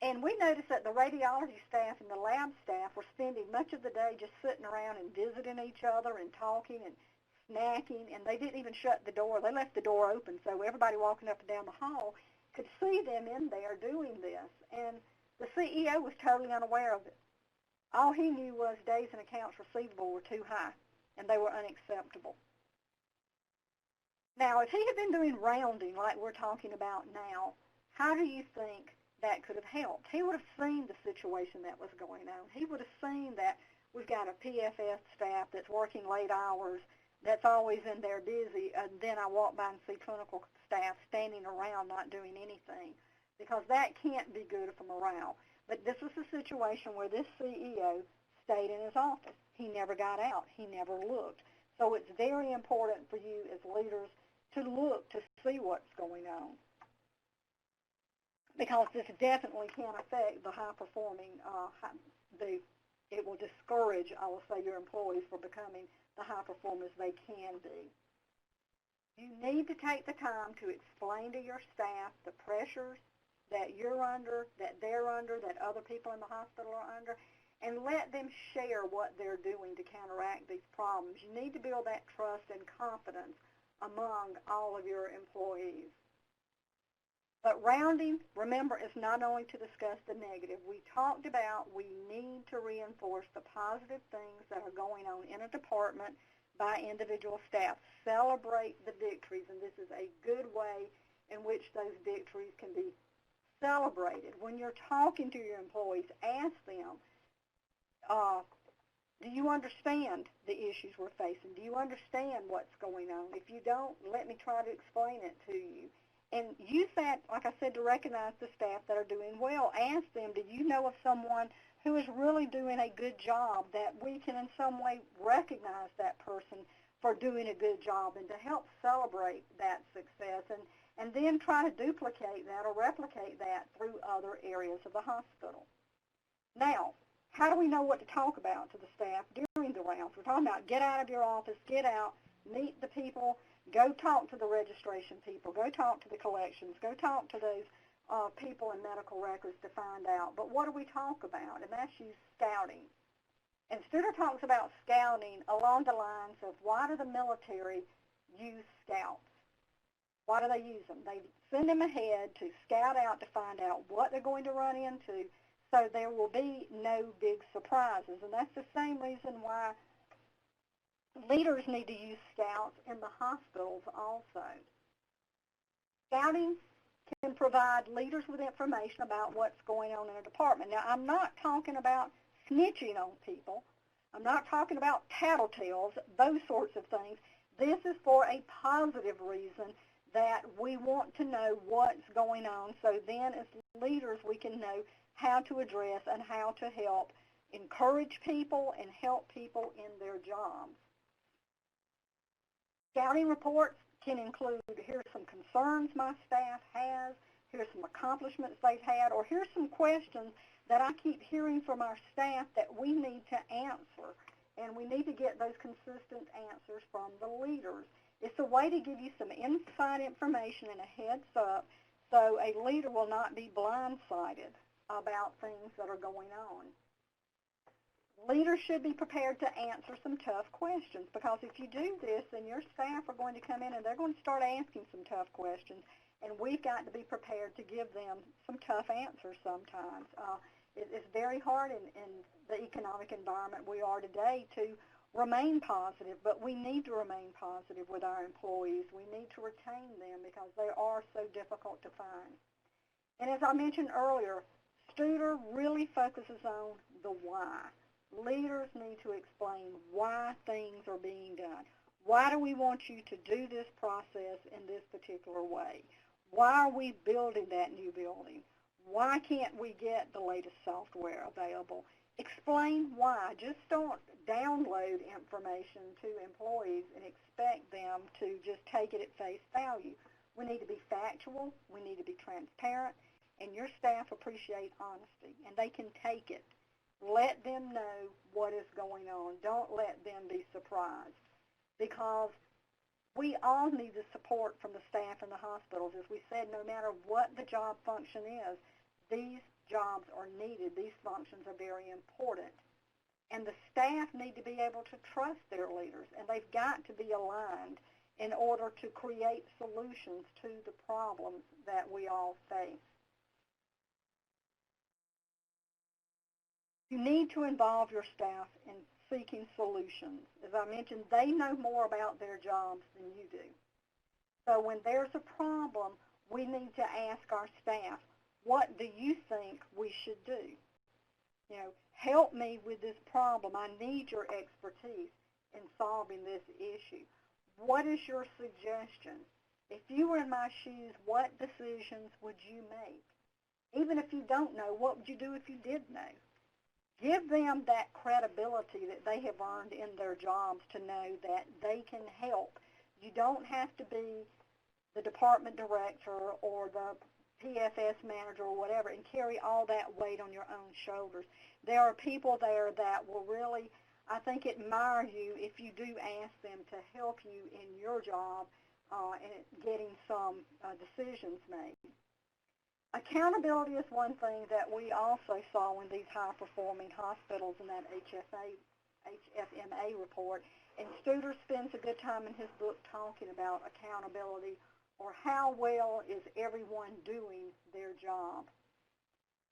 And we noticed that the radiology staff and the lab staff were spending much of the day just sitting around and visiting each other and talking and snacking, and they didn't even shut the door. They left the door open so everybody walking up and down the hall could see them in there doing this. And the CEO was totally unaware of it. All he knew was days in accounts receivable were too high, and they were unacceptable. Now, if he had been doing rounding like we're talking about now, how do you think that could have helped? He would have seen the situation that was going on. He would have seen that we've got a PFS staff that's working late hours, that's always in there busy, and then I walk by and see clinical staff standing around not doing anything, because that can't be good for morale. But this was a situation where this CEO stayed in his office. He never got out. He never looked. So it's very important for you as leaders to look to see what's going on, because this definitely can affect the high-performing, it will discourage, I will say, your employees from becoming the high performers they can be. You need to take the time to explain to your staff the pressures that you're under, that they're under, that other people in the hospital are under, and let them share what they're doing to counteract these problems. You need to build that trust and confidence among all of your employees. But rounding, remember, is not only to discuss the negative. We talked about we need to reinforce the positive things that are going on in a department by individual staff. Celebrate the victories, and this is a good way in which those victories can be celebrated. When you're talking to your employees, ask them, do you understand the issues we're facing? Do you understand what's going on? If you don't, let me try to explain it to you. And use that, like I said, to recognize the staff that are doing well. Ask them, do you know of someone who is really doing a good job that we can in some way recognize that person for doing a good job and to help celebrate that success and then try to duplicate that or replicate that through other areas of the hospital. Now, how do we know what to talk about to the staff during the rounds? We're talking about get out of your office, get out, meet the people, go talk to the registration people, go talk to the collections, go talk to those people in medical records to find out. But what do we talk about? And that's use scouting. And Studer talks about scouting along the lines of why do the military use scouts? Why do they use them? They send them ahead to scout out to find out what they're going to run into so there will be no big surprises. And that's the same reason why leaders need to use scouts in the hospitals also. Scouting can provide leaders with information about what's going on in a department. Now, I'm not talking about snitching on people. I'm not talking about tattletales, those sorts of things. This is for a positive reason that we want to know what's going on, so then as leaders we can know how to address and how to help encourage people and help people in their jobs. Scouting reports can include, here's some concerns my staff has, here's some accomplishments they've had, or here's some questions that I keep hearing from our staff that we need to answer, and we need to get those consistent answers from the leaders. It's a way to give you some inside information and a heads up so a leader will not be blindsided about things that are going on. Leaders should be prepared to answer some tough questions, because if you do this, then your staff are going to come in and they're going to start asking some tough questions, and we've got to be prepared to give them some tough answers sometimes. It's very hard in the economic environment we are today to remain positive, but we need to remain positive with our employees. We need to retain them because they are so difficult to find. And as I mentioned earlier, Studer really focuses on the why. Leaders need to explain why things are being done. Why do we want you to do this process in this particular way? Why are we building that new building? Why can't we get the latest software available? Explain why. Just don't download information to employees and expect them to just take it at face value. We need to be factual. We need to be transparent. And your staff appreciate honesty, and they can take it. Let them know what is going on. Don't let them be surprised, because we all need the support from the staff in the hospitals. As we said, no matter what the job function is, these jobs are needed. These functions are very important. And the staff need to be able to trust their leaders, and they've got to be aligned in order to create solutions to the problems that we all face. You need to involve your staff in seeking solutions. As I mentioned, they know more about their jobs than you do. So when there's a problem, we need to ask our staff, what do you think we should do? You know, help me with this problem. I need your expertise in solving this issue. What is your suggestion? If you were in my shoes, what decisions would you make? Even if you don't know, what would you do if you did know? Give them that credibility that they have earned in their jobs to know that they can help. You don't have to be the department director or the PFS manager or whatever and carry all that weight on your own shoulders. There are people there that will really, I think, admire you if you do ask them to help you in your job and getting some decisions made. Accountability is one thing that we also saw in these high-performing hospitals in that HFMA report, and Studer spends a good time in his book talking about accountability, or how well is everyone doing their job.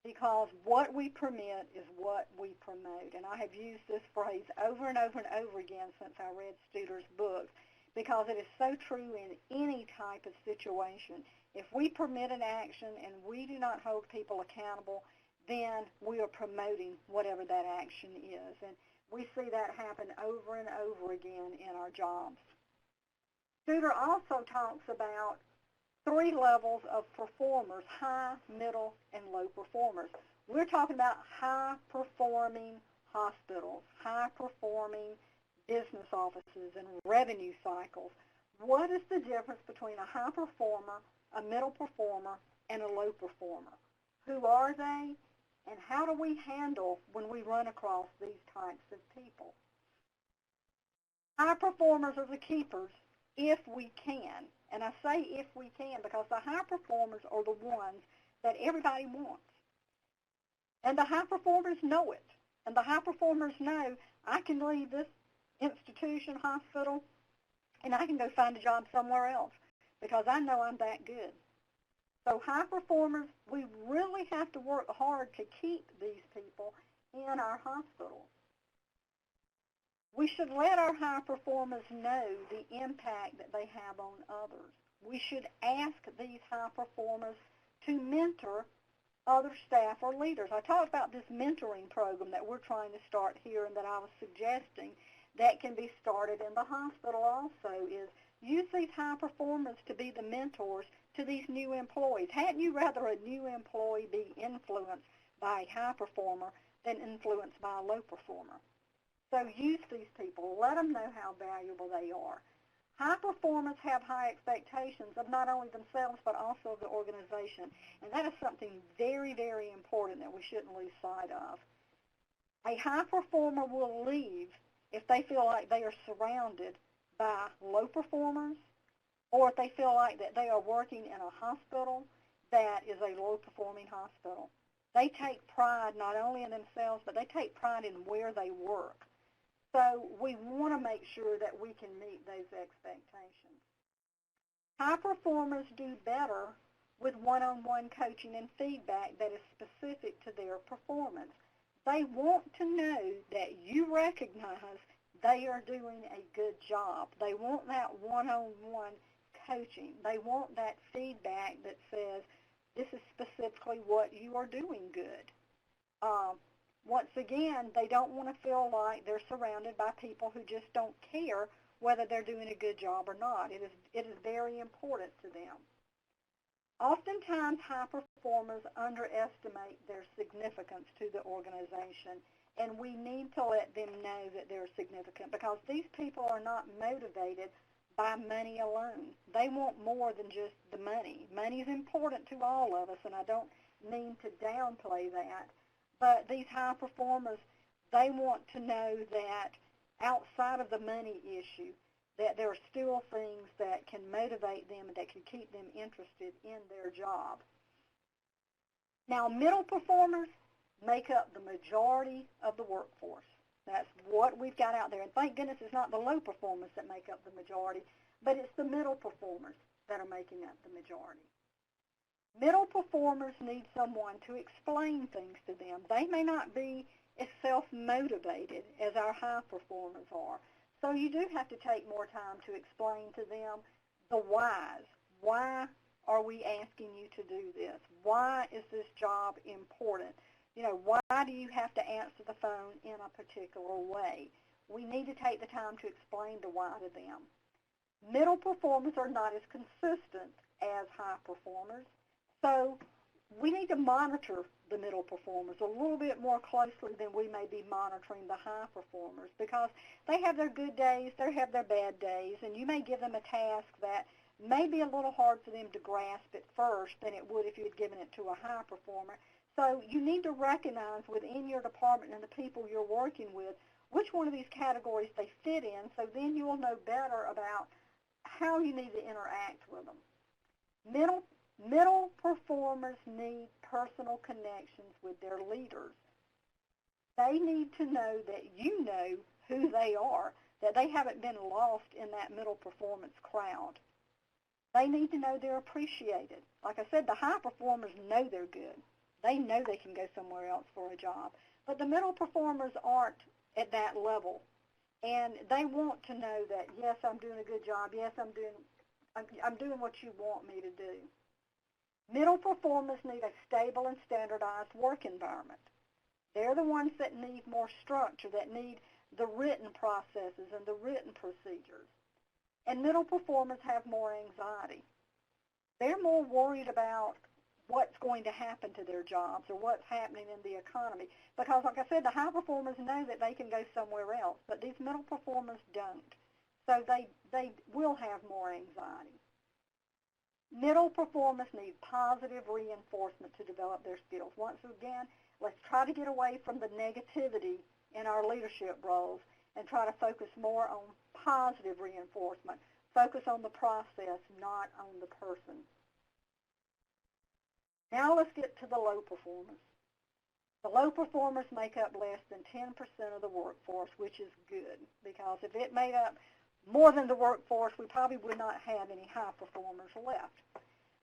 because what we permit is what we promote. And I have used this phrase over and over and over again since I read Studer's books, because it is so true in any type of situation. If we permit an action and we do not hold people accountable, then we are promoting whatever that action is. And we see that happen over and over again in our jobs. Studer also talks about 3 levels of performers: high, middle, and low performers. We're talking about high-performing hospitals, high-performing business offices, and revenue cycles. What is the difference between a high performer, a middle performer, and a low performer? Who are they, and how do we handle when we run across these types of people? High performers are the keepers if we can. And I say if we can because the high performers are the ones that everybody wants. And the high performers know it. And the high performers know, I can leave this institution, hospital, and I can go find a job somewhere else because I know I'm that good. So high performers, we really have to work hard to keep these people in our hospitals. We should let our high performers know the impact that they have on others. We should ask these high performers to mentor other staff or leaders. I talked about this mentoring program that we're trying to start here and that I was suggesting that can be started in the hospital also, is use these high performers to be the mentors to these new employees. Hadn't you rather a new employee be influenced by a high performer than influenced by a low performer? So use these people. Let them know how valuable they are. High performers have high expectations of not only themselves but also of the organization. And that is something very, very important that we shouldn't lose sight of. A high performer will leave if they feel like they are surrounded by low performers, or if they feel like that they are working in a hospital that is a low-performing hospital. They take pride not only in themselves, but they take pride in where they work. So we want to make sure that we can meet those expectations. High performers do better with one-on-one coaching and feedback that is specific to their performance. They want to know that you recognize they are doing a good job. They want that one-on-one coaching. They want that feedback that says, this is specifically what you are doing good. Once again, they don't want to feel like they're surrounded by people who just don't care whether they're doing a good job or not. It is very important to them. Oftentimes, high performers underestimate their significance to the organization, and we need to let them know that they're significant because these people are not motivated by money alone. They want more than just the money. Money is important to all of us, and I don't mean to downplay that. But these high performers, they want to know that outside of the money issue, that there are still things that can motivate them and that can keep them interested in their job. Now, middle performers make up the majority of the workforce. That's what we've got out there. And thank goodness it's not the low performers that make up the majority, but it's the middle performers that are making up the majority. Middle performers need someone to explain things to them. They may not be as self-motivated as our high performers are. So you do have to take more time to explain to them the whys. Why are we asking you to do this? Why is this job important? You know, why do you have to answer the phone in a particular way? We need to take the time to explain the why to them. Middle performers are not as consistent as high performers. So we need to monitor the middle performers a little bit more closely than we may be monitoring the high performers because they have their good days, they have their bad days, and you may give them a task that may be a little hard for them to grasp at first than it would if you had given it to a high performer. So you need to recognize within your department and the people you're working with which one of these categories they fit in, so then you will know better about how you need to interact with them. Middle performers need personal connections with their leaders. They need to know that you know who they are, that they haven't been lost in that middle performance crowd. They need to know they're appreciated. Like I said, the high performers know they're good. They know they can go somewhere else for a job. But the middle performers aren't at that level. And they want to know that, yes, I'm doing a good job. Yes, I'm doing what you want me to do. Middle performers need a stable and standardized work environment. They're the ones that need more structure, that need the written processes and the written procedures. And middle performers have more anxiety. They're more worried about what's going to happen to their jobs or what's happening in the economy. Because, like I said, the high performers know that they can go somewhere else, but these middle performers don't. So they will have more anxiety. Middle performers need positive reinforcement to develop their skills. Once again, let's try to get away from the negativity in our leadership roles and try to focus more on positive reinforcement. Focus on the process, not on the person. Now let's get to the low performers. The low performers make up less than 10% of the workforce, which is good, because if it made up more than the workforce, we probably would not have any high performers left.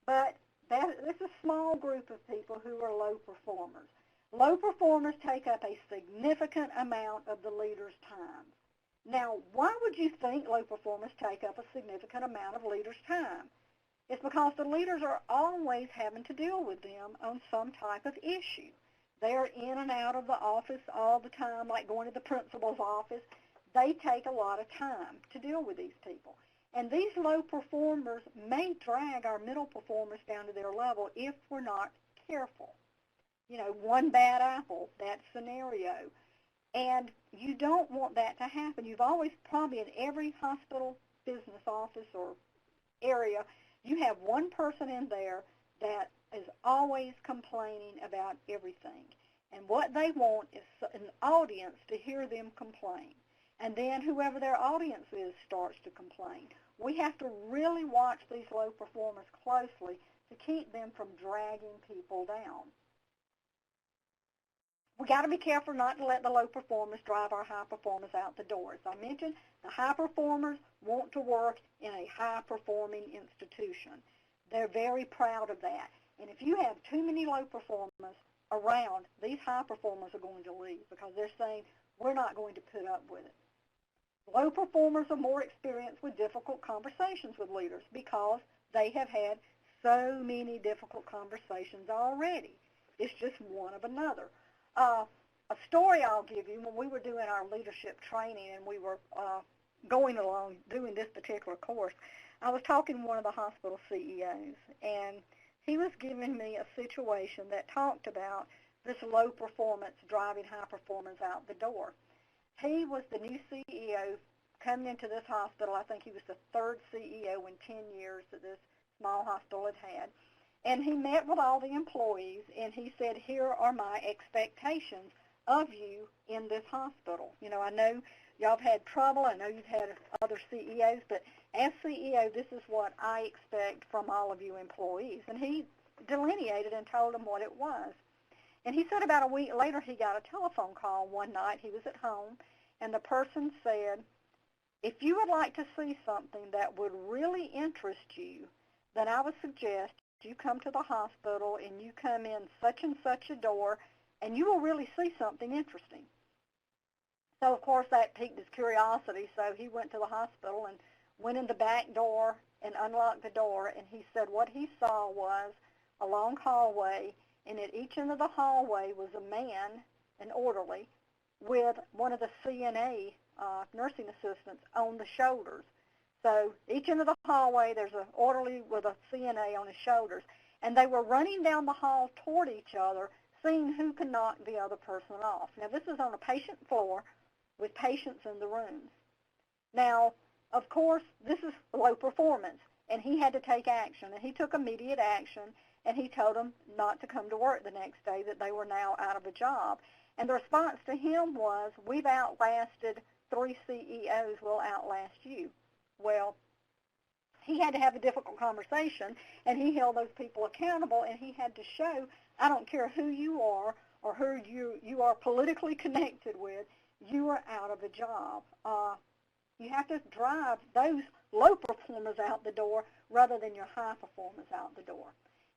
But this is a small group of people who are low performers. Low performers take up a significant amount of the leader's time. Now, why would you think low performers take up a significant amount of leaders' time? It's because the leaders are always having to deal with them on some type of issue. They're in and out of the office all the time, like going to the principal's office. They take a lot of time to deal with these people. And these low performers may drag our middle performers down to their level if we're not careful. You know, one bad apple, that scenario. And you don't want that to happen. You've always, probably in every hospital, business office, or area, you have one person in there that is always complaining about everything. And what they want is an audience to hear them complain. And then whoever their audience is starts to complain. We have to really watch these low performers closely to keep them from dragging people down. We got to be careful not to let the low performers drive our high performers out the door. As I mentioned, the high performers want to work in a high-performing institution. They're very proud of that. And if you have too many low performers around, these high performers are going to leave because they're saying, we're not going to put up with it. Low performers are more experienced with difficult conversations with leaders because they have had so many difficult conversations already. It's just one of another. A story I'll give you, when we were doing our leadership training and we were going along doing this particular course, I was talking to one of the hospital CEOs, and he was giving me a situation that talked about this low performance driving high performance out the door. He was the new CEO coming into this hospital. I think he was the third CEO in 10 years that this small hospital had had. And he met with all the employees, and he said, here are my expectations of you in this hospital. You know, I know y'all have had trouble. I know you've had other CEOs, but as CEO, this is what I expect from all of you employees. And he delineated and told them what it was. And he said about a week later he got a telephone call one night. He was at home, and the person said, if you would like to see something that would really interest you, then I would suggest you come to the hospital and you come in such and such a door, and you will really see something interesting. So, of course, that piqued his curiosity, so he went to the hospital and went in the back door and unlocked the door, and he said what he saw was a long hallway, and at each end of the hallway was a man, an orderly, with one of the CNA nursing assistants on the shoulders. So each end of the hallway, there's an orderly with a CNA on his shoulders, and they were running down the hall toward each other, seeing who could knock the other person off. Now, this is on a patient floor with patients in the rooms. Now, of course, this is low performance, and he had to take action, and he took immediate action, and he told them not to come to work the next day, that they were now out of a job. And the response to him was, we've outlasted 3 CEOs, we'll outlast you. Well, he had to have a difficult conversation, and he held those people accountable, and he had to show, I don't care who you are or who you are politically connected with, you are out of a job. You have to drive those low performers out the door rather than your high performers out the door.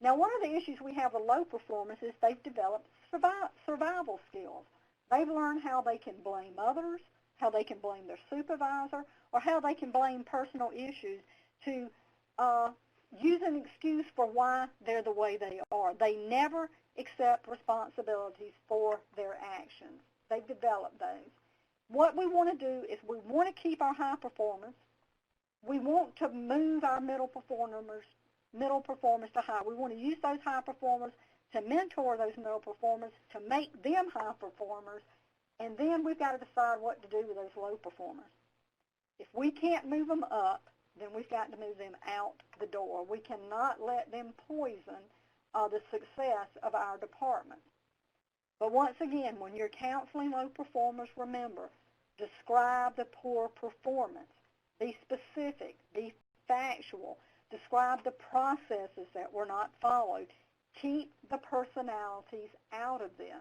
Now, one of the issues we have with low performers is they've developed survival skills. They've learned how they can blame others, how they can blame their supervisor, or how they can blame personal issues to use an excuse for why they're the way they are. They never accept responsibilities for their actions. They've developed those. What we want to do is we want to keep our high performance. We want to move our middle performers to high. We want to use those high performers to mentor those middle performers, to make them high performers, and then we've got to decide what to do with those low performers. If we can't move them up, then we've got to move them out the door. We cannot let them poison the success of our department. But once again, when you're counseling low performers, remember, describe the poor performance. Be specific. Be factual. Describe the processes that were not followed. Keep the personalities out of this.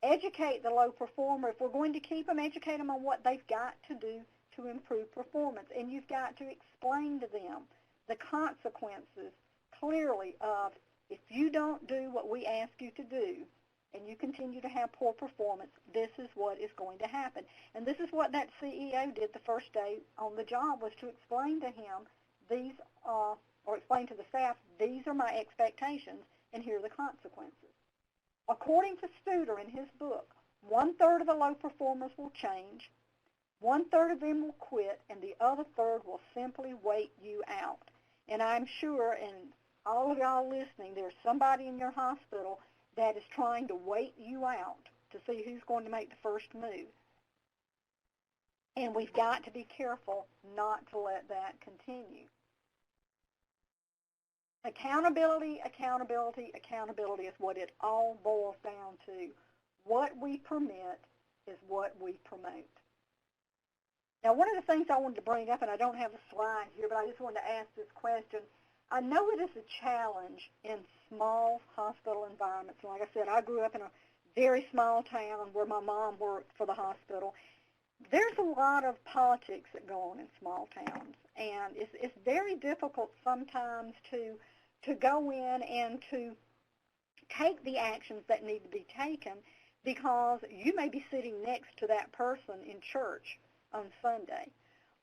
Educate the low performer. If we're going to keep them, educate them on what they've got to do to improve performance. And you've got to explain to them the consequences clearly of if you don't do what we ask you to do and you continue to have poor performance, this is what is going to happen. And this is what that CEO did the first day on the job, was to explain to him these, or explain to the staff, these are my expectations and here are the consequences. According to Studer in his book, 1/3 of the low performers will change, 1/3 of them will quit, and the other third will simply wait you out. And I'm sure, and all of y'all listening, there's somebody in your hospital that is trying to wait you out to see who's going to make the first move. And we've got to be careful not to let that continue. Accountability, accountability, accountability is what it all boils down to. What we permit is what we promote. Now, one of the things I wanted to bring up, and I don't have a slide here, but I just wanted to ask this question. I know it is a challenge in small hospital environments. And like I said, I grew up in a very small town where my mom worked for the hospital. There's a lot of politics that go on in small towns, and it's very difficult sometimes to go in and to take the actions that need to be taken, because you may be sitting next to that person in church on Sunday.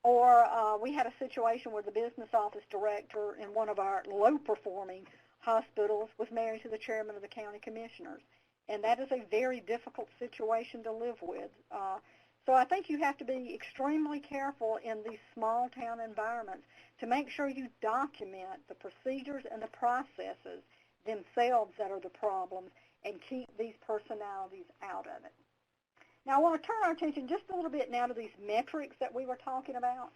Or we had a situation where the business office director in one of our low-performing hospitals was married to the chairman of the county commissioners, and that is a very difficult situation to live with. So I think you have to be extremely careful in these small town environments to make sure you document the procedures and the processes themselves that are the problems and keep these personalities out of it. Now I want to turn our attention just a little bit now to these metrics that we were talking about.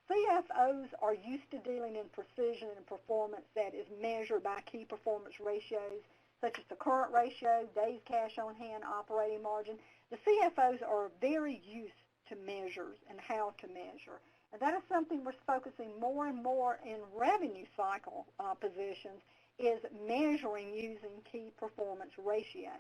CFOs are used to dealing in precision and performance that is measured by key performance ratios, such as the current ratio, days cash on hand, operating margin. The CFOs are very used to measures and how to measure. And that is something we're focusing more and more in revenue cycle positions, is measuring using key performance ratios.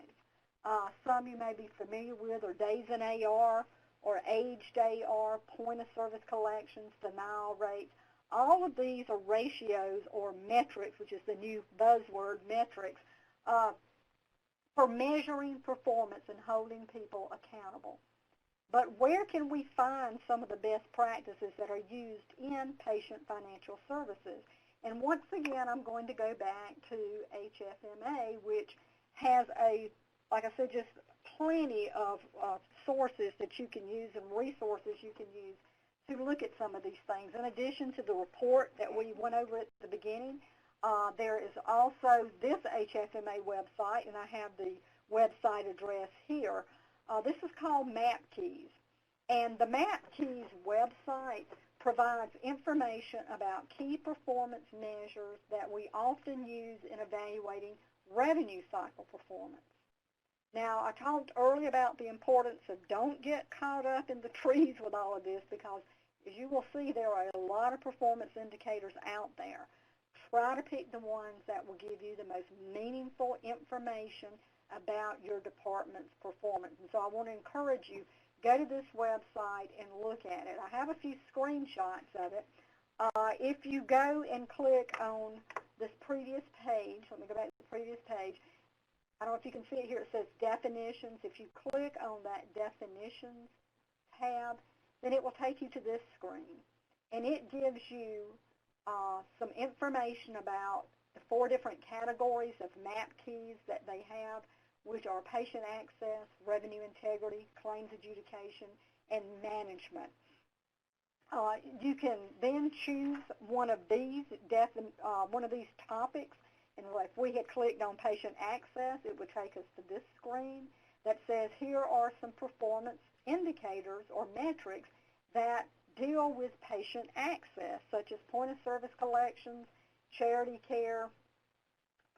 Some you may be familiar with are days in AR or aged AR, point of service collections, denial rates. All of these are ratios or metrics, which is the new buzzword, metrics, for measuring performance and holding people accountable. But where can we find some of the best practices that are used in patient financial services? And once again, I'm going to go back to HFMA, which has like I said, just plenty of sources that you can use and resources you can use to look at some of these things. In addition to the report that we went over at the beginning, there is also this HFMA website, and I have the website address here. This is called MapKeys, and the MapKeys website provides information about key performance measures that we often use in evaluating revenue cycle performance. Now, I talked earlier about the importance of don't get caught up in the trees with all of this, because as you will see, there are a lot of performance indicators out there. Try to pick the ones that will give you the most meaningful information about your department's performance. And so I want to encourage you, go to this website and look at it. I have a few screenshots of it. If you go and click on this previous page. Let me go back to the previous page. I don't know if you can see it here. It says definitions. If you click on that definitions tab, then it will take you to this screen. And it gives you some information about the 4 different categories of MAP keys that they have, which are patient access, revenue integrity, claims adjudication, and management. You can then choose one of these topics. And if we had clicked on patient access, it would take us to this screen that says here are some performance indicators or metrics that deal with patient access, such as point-of-service collections, charity care,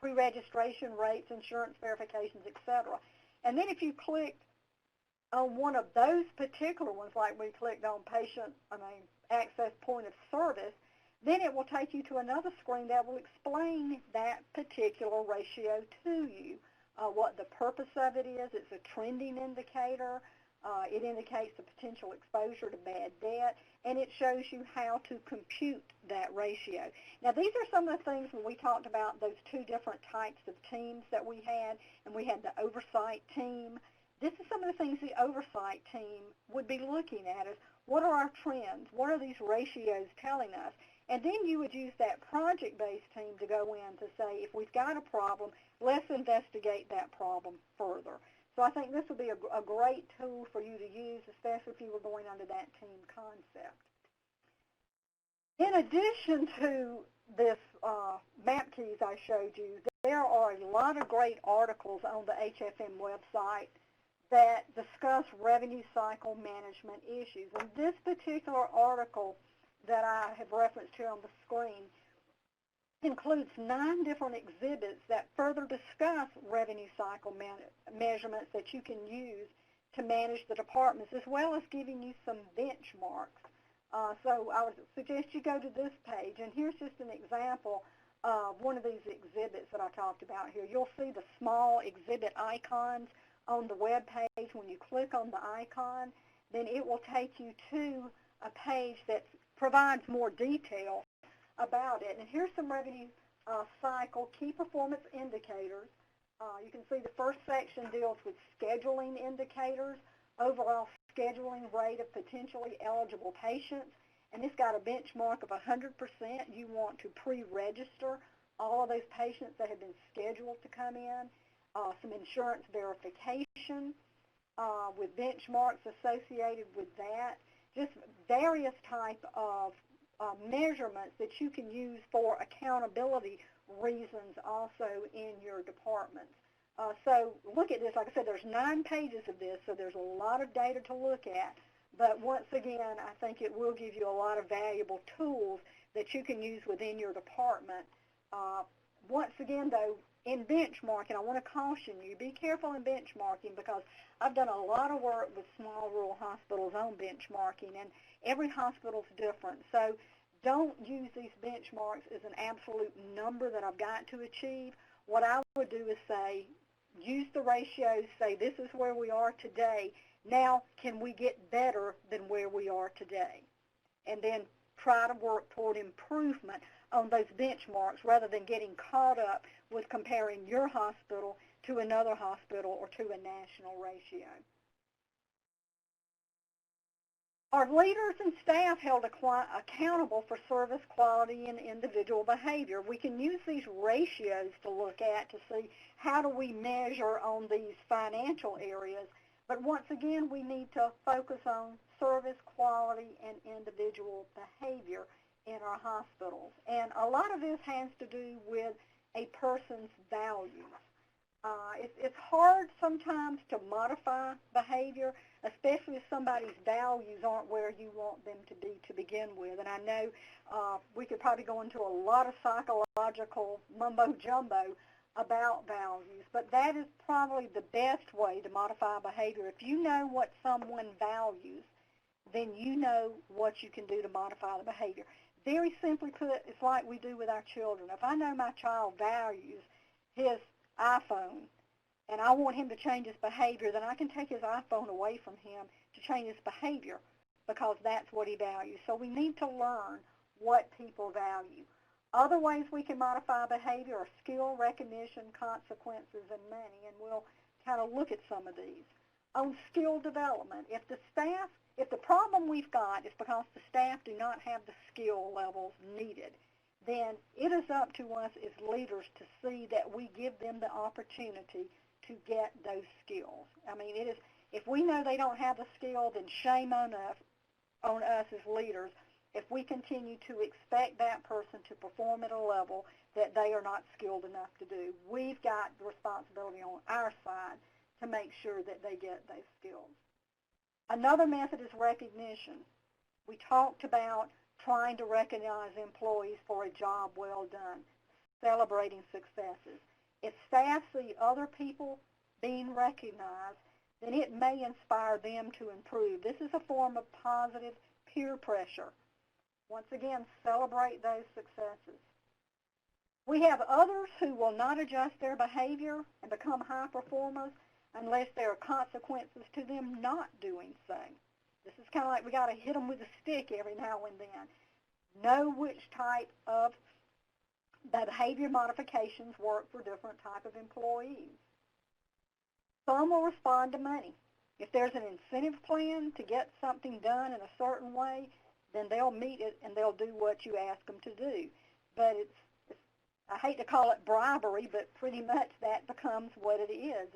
pre-registration rates, insurance verifications, etc. And then if you click on one of those particular ones, like we clicked on access point of service, then it will take you to another screen that will explain that particular ratio to you, what the purpose of it is. It's a trending indicator. It indicates the potential exposure to bad debt, and it shows you how to compute that ratio. Now, these are some of the things when we talked about those 2 different types of teams that we had, and we had the oversight team. This is some of the things the oversight team would be looking at is, what are our trends? What are these ratios telling us? And then you would use that project-based team to go in to say, if we've got a problem, let's investigate that problem further. So I think this would be a great tool for you to use, especially if you were going under that team concept. In addition to this map keys I showed you, there are a lot of great articles on the HFM website that discuss revenue cycle management issues. And this particular article that I have referenced here on the screen includes 9 different exhibits that further discuss revenue cycle measurements that you can use to manage the departments, as well as giving you some benchmarks. So I would suggest you go to this page, and here's just an example of one of these exhibits that I talked about here. You'll see the small exhibit icons on the web page. When you click on the icon, then it will take you to a page that provides more detail about it. And here's some revenue cycle key performance indicators. You can see the first section deals with scheduling indicators, overall scheduling rate of potentially eligible patients, and it's got a benchmark of 100%. You want to pre-register all of those patients that have been scheduled to come in. Some insurance verification with benchmarks associated with that. Just various type of measurements that you can use for accountability reasons also in your departments. So look at this. Like I said, there's 9 pages of this, so there's a lot of data to look at. But once again, I think it will give you a lot of valuable tools that you can use within your department. Once again, though, in benchmarking, I want to caution you, be careful in benchmarking, because I've done a lot of work with small rural hospitals on benchmarking, and every hospital is different. So don't use these benchmarks as an absolute number that I've got to achieve. What I would do is say, use the ratios, say this is where we are today. Now, can we get better than where we are today? And then try to work toward improvement on those benchmarks rather than getting caught up with comparing your hospital to another hospital or to a national ratio. Are leaders and staff held accountable for service quality and individual behavior? We can use these ratios to look at to see how do we measure on these financial areas. But once again, we need to focus on service quality and individual behavior in our hospitals. And a lot of this has to do with a person's values. It's hard sometimes to modify behavior, especially if somebody's values aren't where you want them to be to begin with. And I know we could probably go into a lot of psychological mumbo-jumbo about values, but that is probably the best way to modify behavior. If you know what someone values, then you know what you can do to modify the behavior. Very simply put, it's like we do with our children. If I know my child values his iPhone and I want him to change his behavior, then I can take his iPhone away from him to change his behavior because that's what he values. So we need to learn what people value. Other ways we can modify behavior are skill, recognition, consequences, and money, and we'll kind of look at some of these. On skill development, if the problem we've got is because the staff do not have the skill levels needed, then it is up to us as leaders to see that we give them the opportunity to get those skills. I mean, if we know they don't have the skill, then shame on us as leaders if we continue to expect that person to perform at a level that they are not skilled enough to do. We've got the responsibility on our side to make sure that they get those skills. Another method is recognition. We talked about trying to recognize employees for a job well done, celebrating successes. If staff see other people being recognized, then it may inspire them to improve. This is a form of positive peer pressure. Once again, celebrate those successes. We have others who will not adjust their behavior and become high performers unless there are consequences to them not doing so. This is kind of like we got to hit them with a stick every now and then. Know which type of behavior modifications work for different type of employees. Some will respond to money. If there's an incentive plan to get something done in a certain way, then they'll meet it and they'll do what you ask them to do. But I hate to call it bribery, but pretty much that becomes what it is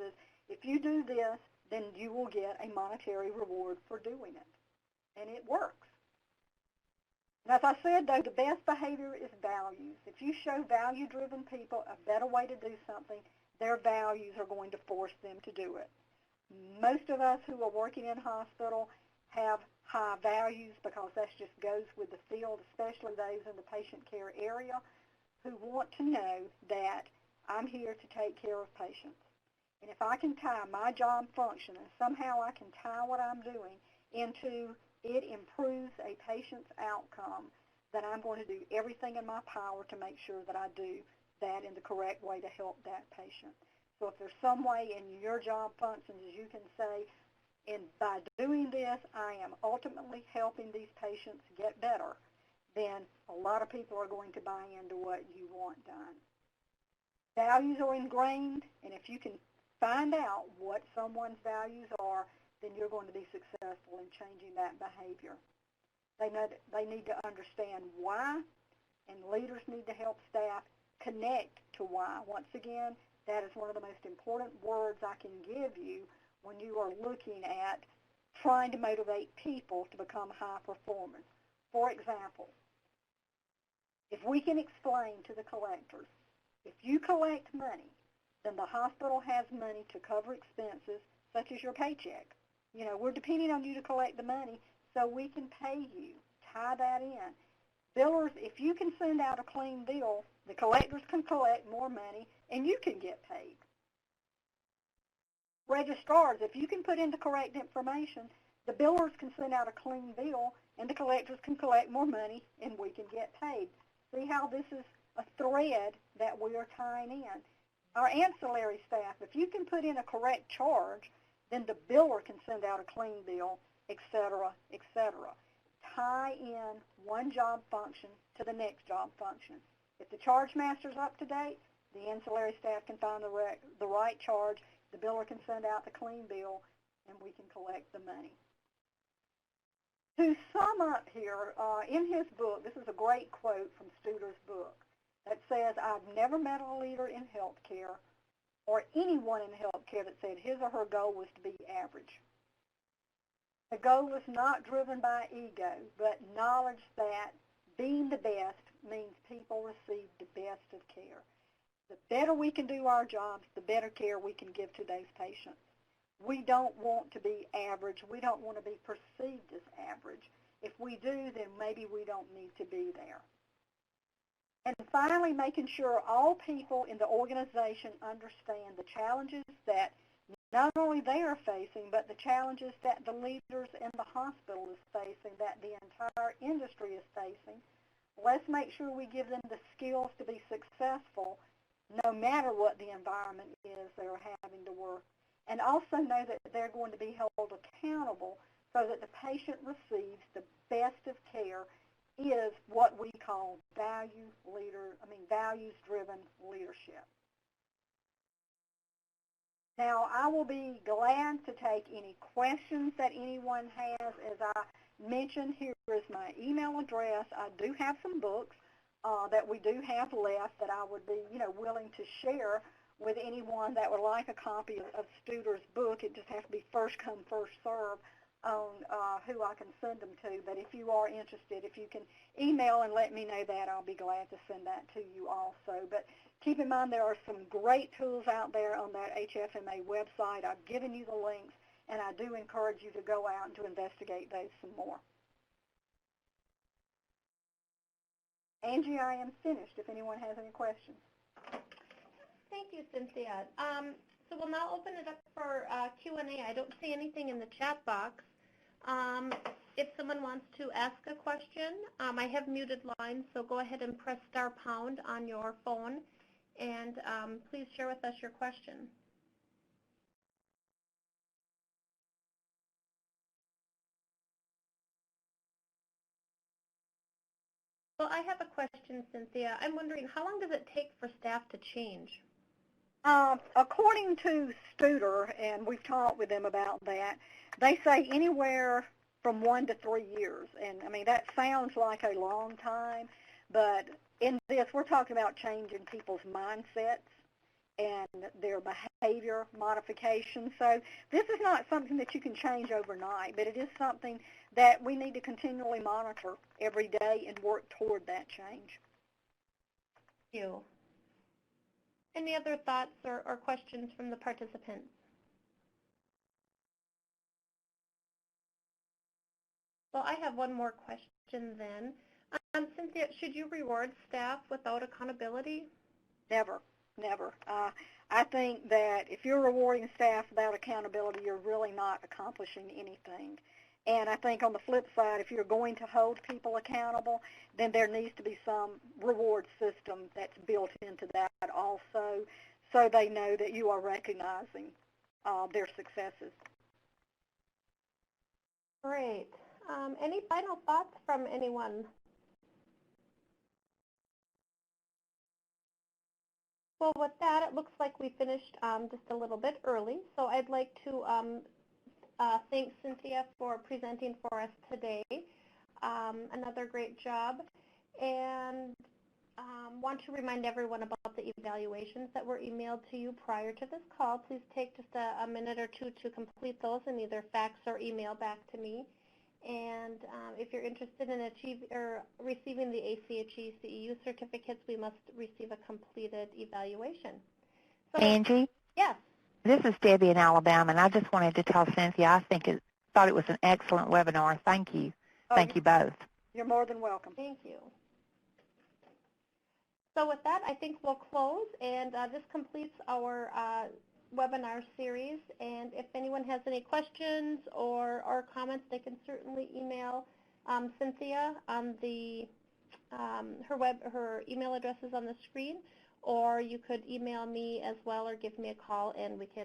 if you do this, then you will get a monetary reward for doing it. And it works. And as I said, though, the best behavior is values. If you show value-driven people a better way to do something, their values are going to force them to do it. Most of us who are working in hospital have high values because that just goes with the field, especially those in the patient care area who want to know that I'm here to take care of patients. And if I can tie my job function and somehow I can tie what I'm doing into it improves a patient's outcome, then I'm going to do everything in my power to make sure that I do that in the correct way to help that patient. So if there's some way in your job functions, as you can say, and by doing this, I am ultimately helping these patients get better, then a lot of people are going to buy into what you want done. Values are ingrained, and if you can find out what someone's values are, then you're going to be successful in changing that behavior. They need to understand why, and leaders need to help staff connect to why. Once again, that is one of the most important words I can give you when you are looking at trying to motivate people to become high performers. For example, if we can explain to the collectors, if you collect money, then the hospital has money to cover expenses such as your paycheck. You know, we're depending on you to collect the money so we can pay you. Tie that in. Billers, if you can send out a clean bill, the collectors can collect more money and you can get paid. Registrars, if you can put in the correct information, the billers can send out a clean bill and the collectors can collect more money and we can get paid. See how this is a thread that we are tying in. Our ancillary staff, if you can put in a correct charge, then the biller can send out a clean bill, et cetera, et cetera. Tie in one job function to the next job function. If the charge master's up to date, the ancillary staff can find the right charge, the biller can send out the clean bill, and we can collect the money. To sum up here, in his book, this is a great quote from Studer's book that says, I've never met a leader in healthcare or anyone in healthcare that said his or her goal was to be average. The goal was not driven by ego, but knowledge that being the best means people receive the best of care. The better we can do our jobs, the better care we can give to those patients. We don't want to be average. We don't want to be perceived as average. If we do, then maybe we don't need to be there. And finally, making sure all people in the organization understand the challenges that not only they are facing, but the challenges that the leaders in the hospital is facing, that the entire industry is facing. Let's make sure we give them the skills to be successful no matter what the environment is they're having to work. And also know that they're going to be held accountable so that the patient receives the best of care is what we call values-driven leadership. Now, I will be glad to take any questions that anyone has. As I mentioned, here is my email address. I do have some books that we do have left that I would be, willing to share with anyone that would like a copy of Studer's book. It just has to be first come, first serve on who I can send them to. But if you are interested, if you can email and let me know that, I'll be glad to send that to you also. But keep in mind there are some great tools out there on that HFMA website. I've given you the links, and I do encourage you to go out and to investigate those some more. Angie, I am finished if anyone has any questions. Thank you, Cynthia. So we'll now open it up for Q&A. I don't see anything in the chat box. If someone wants to ask a question, I have muted lines, so go ahead and press *# on your phone, and please share with us your question. Well, I have a question, Cynthia. I'm wondering, how long does it take for staff to change? According to Studer, and we've talked with them about that, they say anywhere from 1 to 3 years. And, I mean, that sounds like a long time, but in this, we're talking about changing people's mindsets and their behavior modification. So this is not something that you can change overnight, but it is something that we need to continually monitor every day and work toward that change. Thank you. Any other thoughts or questions from the participants? Well, I have one more question then. Cynthia, should you reward staff without accountability? Never, never. I think that if you're rewarding staff without accountability, you're really not accomplishing anything. And I think on the flip side, if you're going to hold people accountable, then there needs to be some reward system that's built into that also, so they know that you are recognizing their successes. Great. Any final thoughts from anyone? Well, with that, it looks like we finished just a little bit early, so I'd like to thank Cynthia for presenting for us today. Another great job. And want to remind everyone about the evaluations that were emailed to you prior to this call. Please take just a minute or two to complete those and either fax or email back to me. And if you're interested in receiving the ACHE CEU certificates, we must receive a completed evaluation. So, Angie? Yes. This is Debbie in Alabama, and I just wanted to tell Cynthia I thought it was an excellent webinar. Thank you. Thank you both. You're more than welcome. Thank you. So with that, I think we'll close, and this completes our webinar series. And if anyone has any questions or comments, they can certainly email Cynthia on her email address is on the screen, or you could email me as well or give me a call, and we can